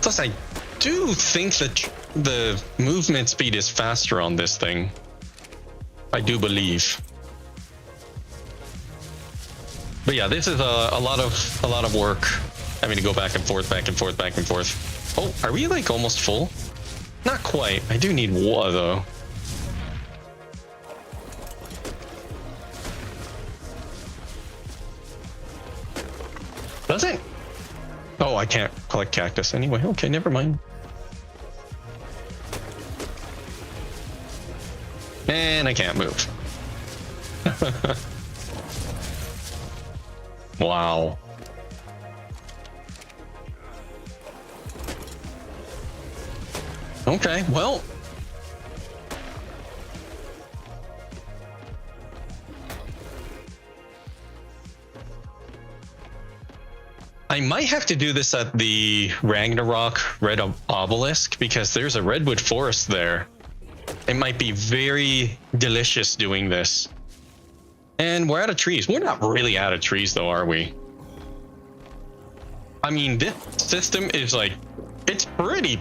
Speaker 1: Plus, I do think that the movement speed is faster on this thing. I do believe. But yeah, this is a lot of work. Having to go back and forth, back and forth, back and forth. Oh, are we like almost full? Not quite. I do need water though. Does it? Oh, I can't collect cactus anyway. Okay, never mind. And I can't move. Wow. Okay, well. I might have to do this at the Ragnarok Red Obelisk because there's a redwood forest there. It might be very delicious doing this. And we're out of trees. We're not really out of trees though, are we? I mean, this system is like, it's pretty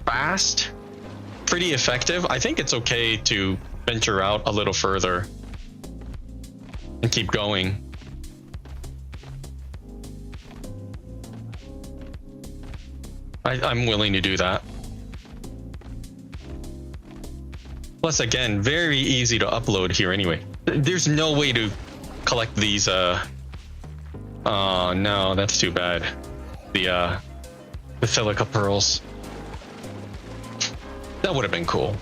Speaker 1: fast, pretty effective. I think it's okay to venture out a little further and keep going. I'm willing to do that. Plus, again, very easy to upload here anyway. There's no way to collect these, oh no, that's too bad. The silica pearls. That would have been cool.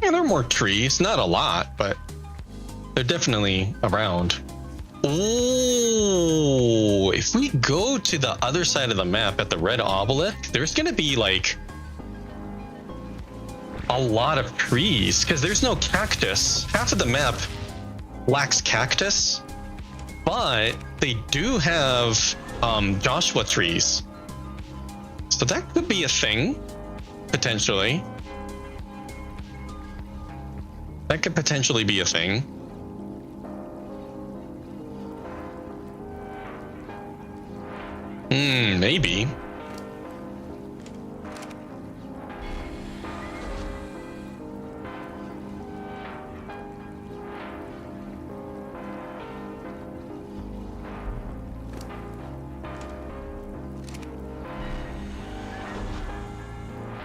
Speaker 1: Yeah, there are more trees. Not a lot, but they're definitely around. Oh, if we go to the other side of the map at the red obelisk, there's gonna be like a lot of trees because there's no cactus. Half of the map lacks cactus, but they do have Joshua trees. So that could be a thing, potentially. That could potentially be a thing. Maybe.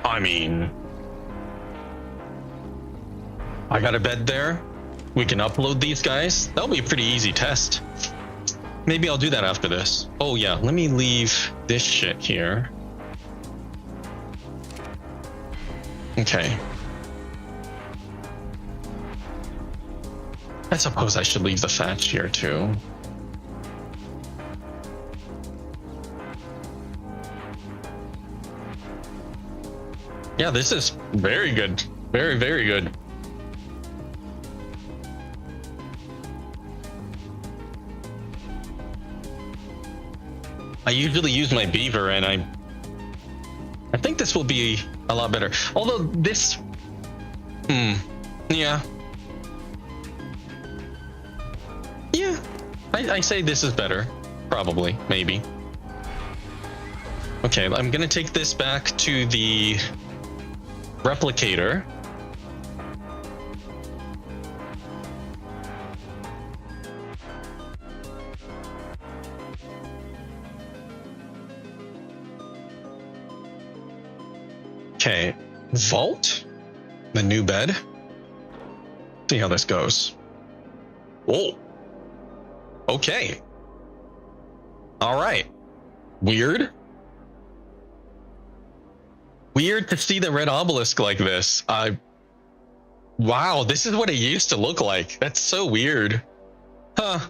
Speaker 1: I mean, I got a bed there. We can upload these guys. That'll be a pretty easy test. Maybe I'll do that after this. Oh yeah, let me leave this shit here. Okay. I suppose I should leave the thatch here too. Yeah, this is very good. Very, very good. I usually use my beaver, and I think this will be a lot better. Although this, yeah, I say this is better, probably, maybe. Okay, I'm gonna take this back to the replicator. Okay, vault, the new bed. See how this goes. Oh, okay. All right. Weird. Weird to see the red obelisk like this. Wow, this is what it used to look like. That's so weird. Huh.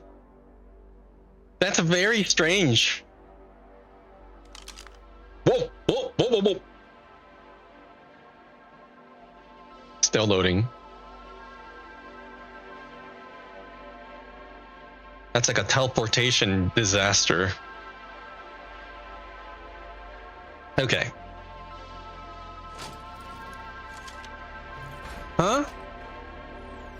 Speaker 1: That's very strange. Whoa, whoa, whoa, whoa, whoa. Still loading. That's like a teleportation disaster. Okay. Huh?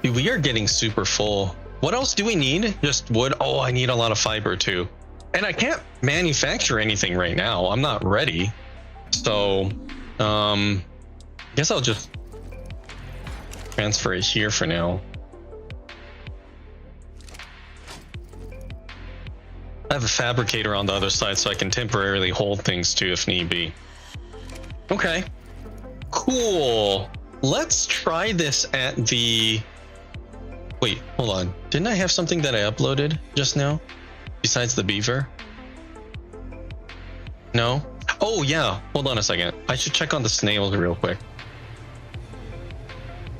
Speaker 1: Dude, we are getting super full. What else do we need? Just wood? Oh, I need a lot of fiber too. And I can't manufacture anything right now. I'm not ready. So, I guess I'll just transfer it here for now. I have a fabricator on the other side so I can temporarily hold things too if need be. Okay. Cool. Let's try this at the... Wait, hold on. Didn't I have something that I uploaded just now? Besides the beaver? No? Oh yeah, hold on a second. I should check on the snails real quick.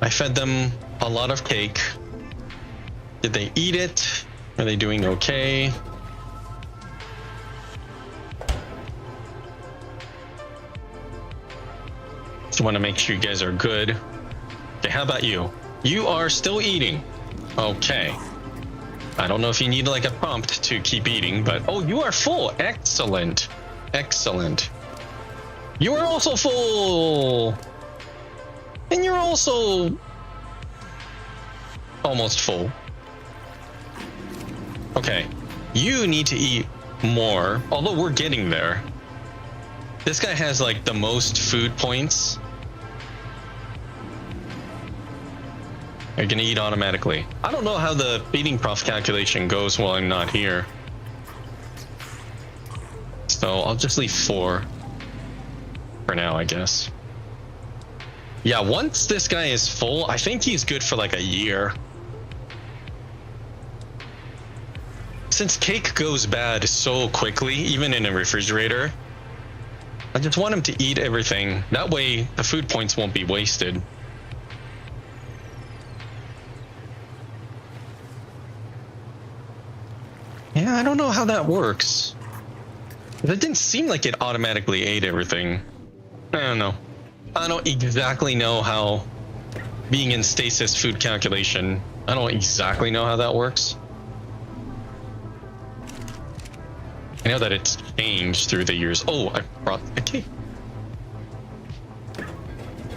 Speaker 1: I fed them a lot of cake. Did they eat it? Are they doing okay? Just want to make sure you guys are good. Okay, how about you? You are still eating. Okay. I don't know if you need like a prompt to keep eating, but oh, you are full. Excellent. Excellent. You are also full. And you're also almost full. Okay. You need to eat more, although we're getting there. This guy has like the most food points. You're gonna eat automatically. I don't know how the feeding prof calculation goes while I'm not here. So I'll just leave 4. for now, I guess. Yeah, once this guy is full, I think he's good for like a year. Since cake goes bad so quickly, even in a refrigerator, I just want him to eat everything. That way, the food points won't be wasted. Yeah, I don't know how that works. That didn't seem like it automatically ate everything. I don't know. I don't exactly know how being in stasis food calculation, I don't exactly know how that works. I know that it's changed through the years. Oh, I brought a cake.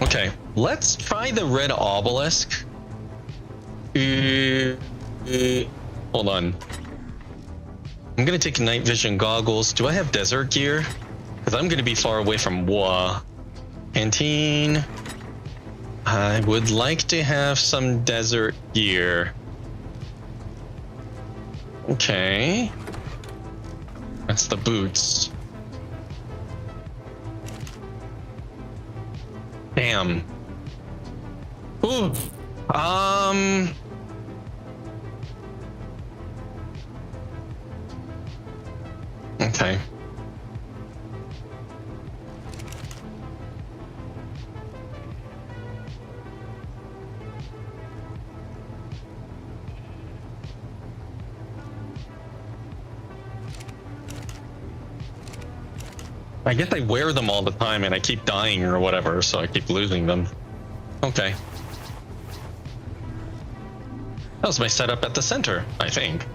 Speaker 1: Okay, let's try the red obelisk. Hold on. I'm gonna take night vision goggles. Do I have desert gear? Because I'm gonna be far away from Canteen. I would like to have some desert gear. Okay. That's the boots. Damn. Ooh. Okay. I guess I wear them all the time and I keep dying or whatever, so I keep losing them. Okay. That was my setup at the center, I think.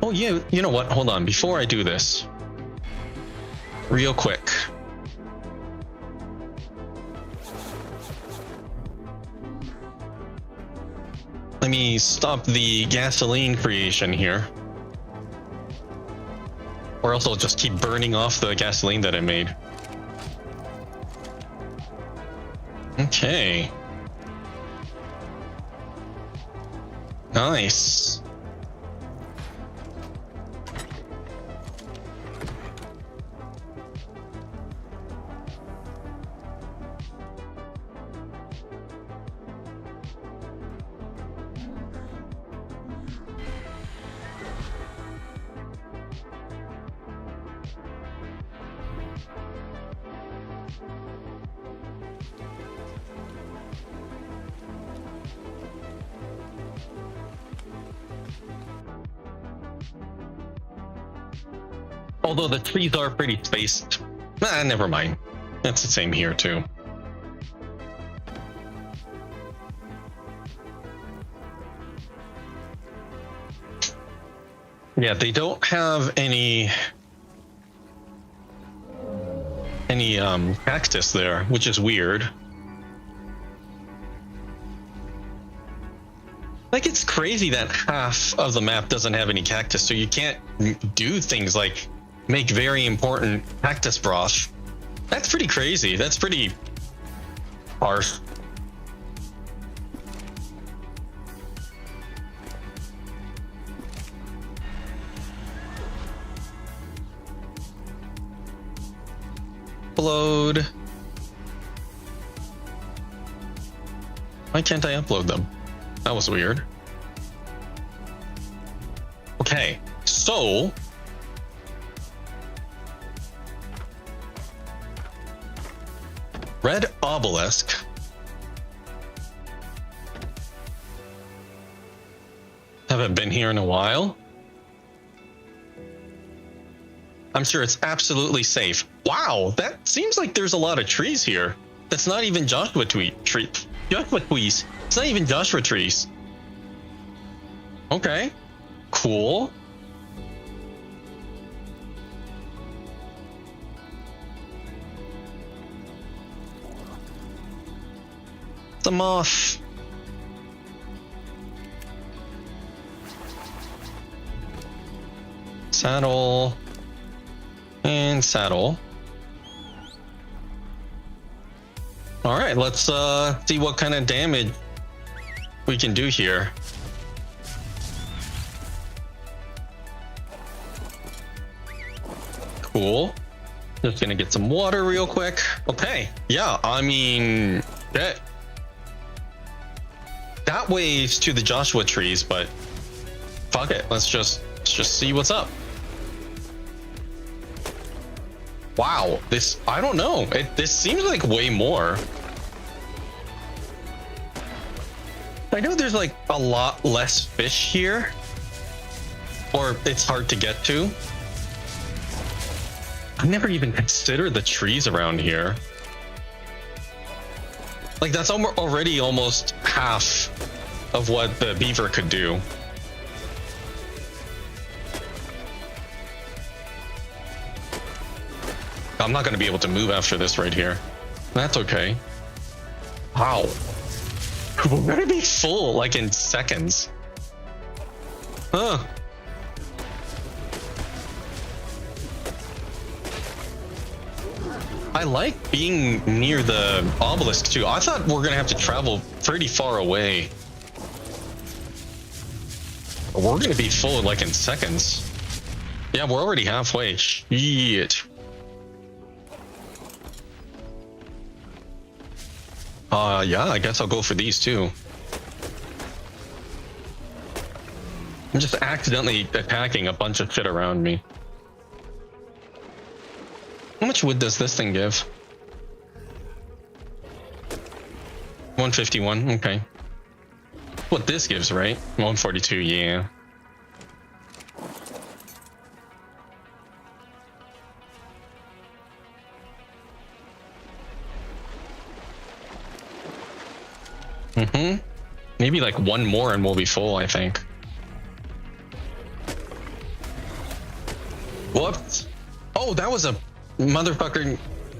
Speaker 1: Oh, yeah, you know what? Hold on. Before I do this, real quick. Let me stop the gasoline creation here. Or else I'll just keep burning off the gasoline that I made. Okay. Nice. Although the trees are pretty spaced. Never mind. That's the same here too. Yeah, they don't have any cactus there, which is weird. Like, it's crazy that half of the map doesn't have any cactus, so you can't do things like make very important cactus broth. That's pretty crazy. That's pretty harsh. Upload. Why can't I upload them? That was weird. Okay, so red obelisk. Haven't been here in a while. I'm sure it's absolutely safe. Wow, that seems like there's a lot of trees here. That's not even Joshua trees. It's not even Joshua trees. Okay, cool. The moth. Saddle. And saddle. All right, let's see what kind of damage we can do here. Cool. Just gonna get some water real quick. Okay, yeah, I mean, that way's to the Joshua trees, but fuck it, let's just see what's up. Wow, this, I don't know, this seems like way more. I know there's like a lot less fish here, or it's hard to get to. I never even considered the trees around here. Like that's already almost half of what the beaver could do. I'm not going to be able to move after this right here. That's okay. Wow. We're going to be full like in seconds. Huh. I like being near the obelisk too. I thought we're gonna have to travel pretty far away. We're gonna be full like in seconds. Yeah, we're already halfway. Shit. Yeah, I guess I'll go for these too. I'm just accidentally attacking a bunch of shit around me. How much wood does this thing give? 151, okay. What this gives, right? 142, yeah. Maybe like one more and we'll be full, I think. What? Oh, that was a motherfucking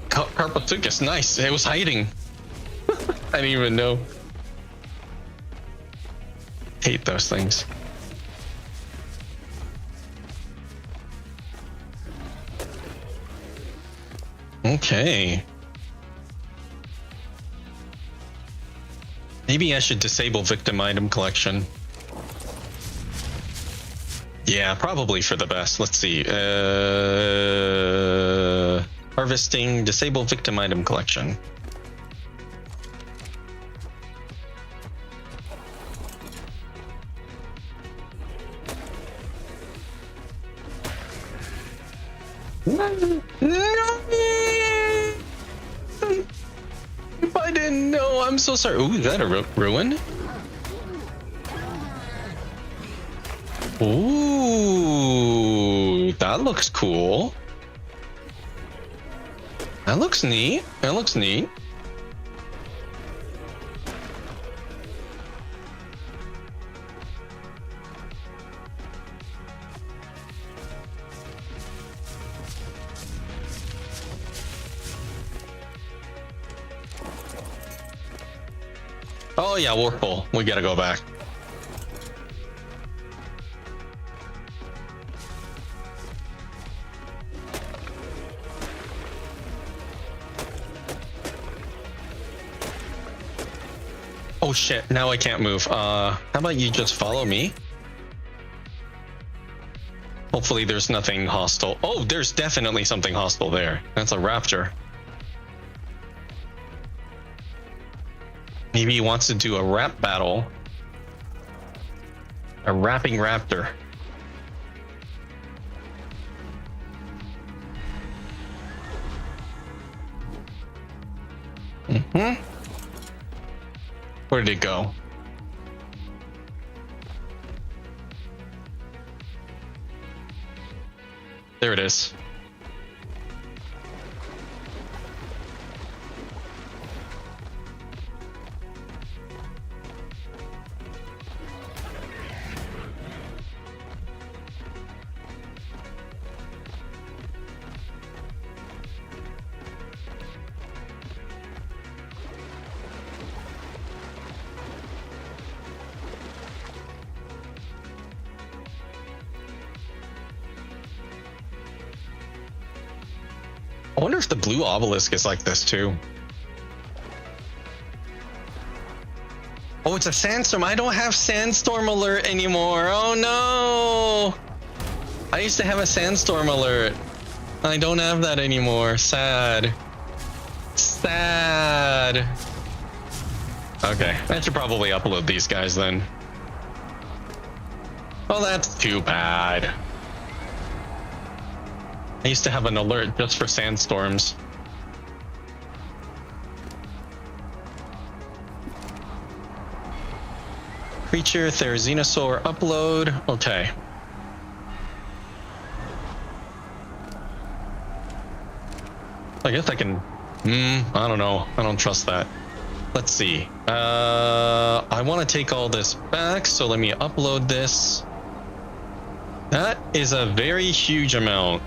Speaker 1: Carpathucus. Nice. It was hiding. I didn't even know. Hate those things. Okay. Maybe I should disable victim item collection. Yeah, probably for the best. Let's see. Harvesting, disable victim item collection. No! I didn't know. I'm so sorry. Ooh, is that a ruin? Ooh, that looks cool. That looks neat. That looks neat. Oh yeah, we're full. We gotta go back. Oh shit, now I can't move. How about you just follow me? Hopefully there's nothing hostile. Oh, there's definitely something hostile there. That's a raptor. Maybe he wants to do a rap battle. A rapping raptor. Where did it go? There it is. I wonder if the blue obelisk is like this too. Oh, it's a sandstorm. I don't have sandstorm alert anymore. Oh no. I used to have a sandstorm alert. I don't have that anymore. Sad. Sad. Okay, I should probably upload these guys then. Oh, that's too bad. I used to have an alert just for sandstorms. Creature, Therizinosaur, upload. Okay. I guess I can... I don't know. I don't trust that. Let's see. I want to take all this back, so let me upload this. That is a very huge amount.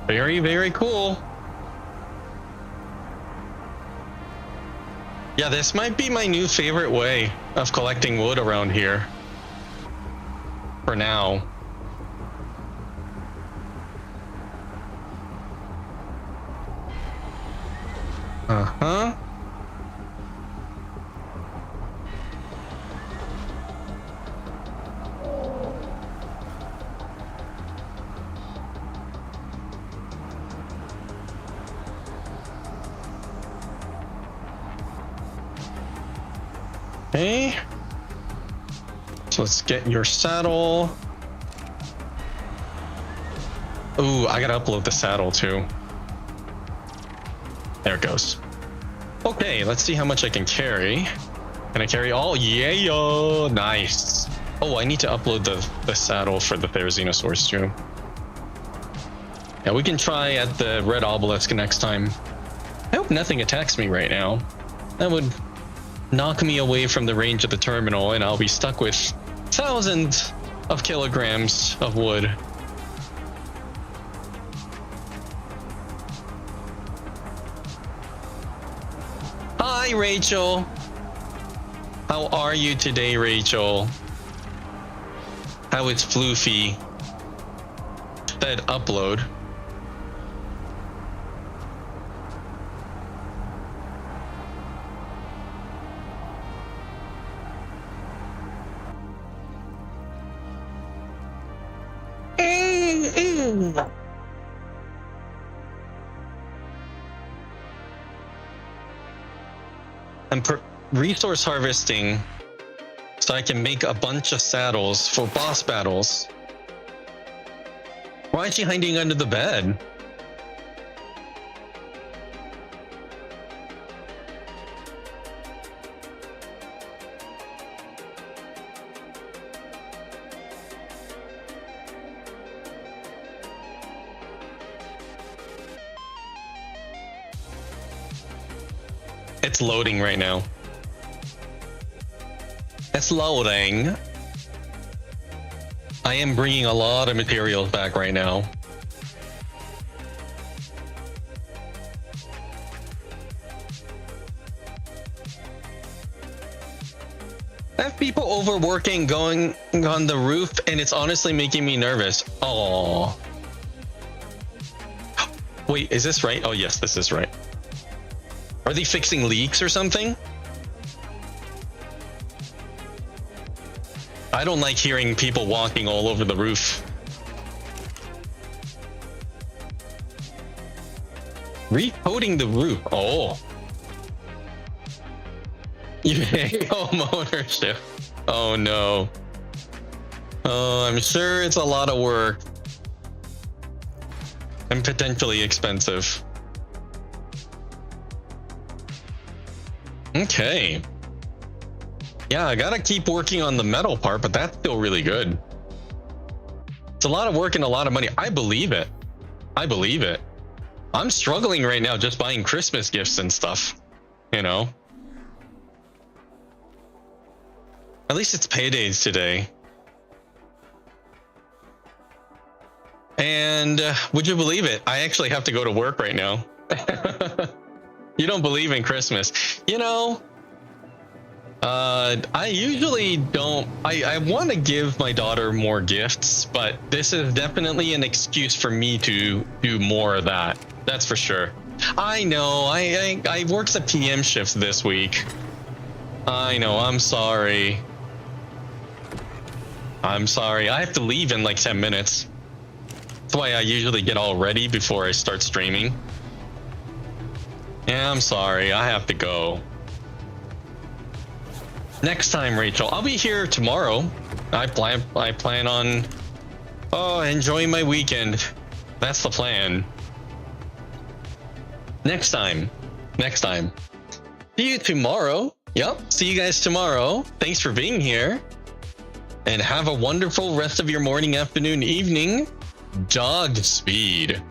Speaker 1: Very, very cool. Yeah, this might be my new favorite way of collecting wood around here. For now. Uh-huh. Okay. So let's get your saddle. Ooh, I gotta upload the saddle too. There it goes. Okay, let's see how much I can carry. Can I carry all? Yeah, yo, nice. Oh, I need to upload the saddle for the Therizinosaurs too. Yeah, we can try at the red obelisk next time. I hope nothing attacks me right now. That would knock me away from the range of the terminal and I'll be stuck with thousands of kilograms of wood. Hi, Rachel. How are you today, Rachel? How is Floofy? Said upload. I'm resource harvesting so I can make a bunch of saddles for boss battles. Why is she hiding under the bed? It's loading right now. It's loading. I am bringing a lot of materials back right now. I have people overworking going on the roof and it's honestly making me nervous. Oh. Wait, is this right? Oh yes, this is right. Are they fixing leaks or something? I don't like hearing people walking all over the roof. Recoating the roof. Oh. Home ownership. Oh no. Oh, I'm sure it's a lot of work. And potentially expensive. Okay. Yeah, I gotta keep working on the metal part, but that's still really good. It's a lot of work and a lot of money. I believe it. I believe it. I'm struggling right now just buying Christmas gifts and stuff, you know? At least it's paydays today. And would you believe it? I actually have to go to work right now. You don't believe in Christmas. You know, I usually don't. I want to give my daughter more gifts, but this is definitely an excuse for me to do more of that. That's for sure. I know. I worked the PM shift this week. I know. I'm sorry. I'm sorry. I have to leave in like 10 minutes. That's why I usually get all ready before I start streaming. Yeah, I'm sorry. I have to go. Next time, Rachel. I'll be here tomorrow. I plan on enjoying my weekend. That's the plan. Next time. See you tomorrow. Yep. See you guys tomorrow. Thanks for being here. And have a wonderful rest of your morning, afternoon, evening. Dog speed.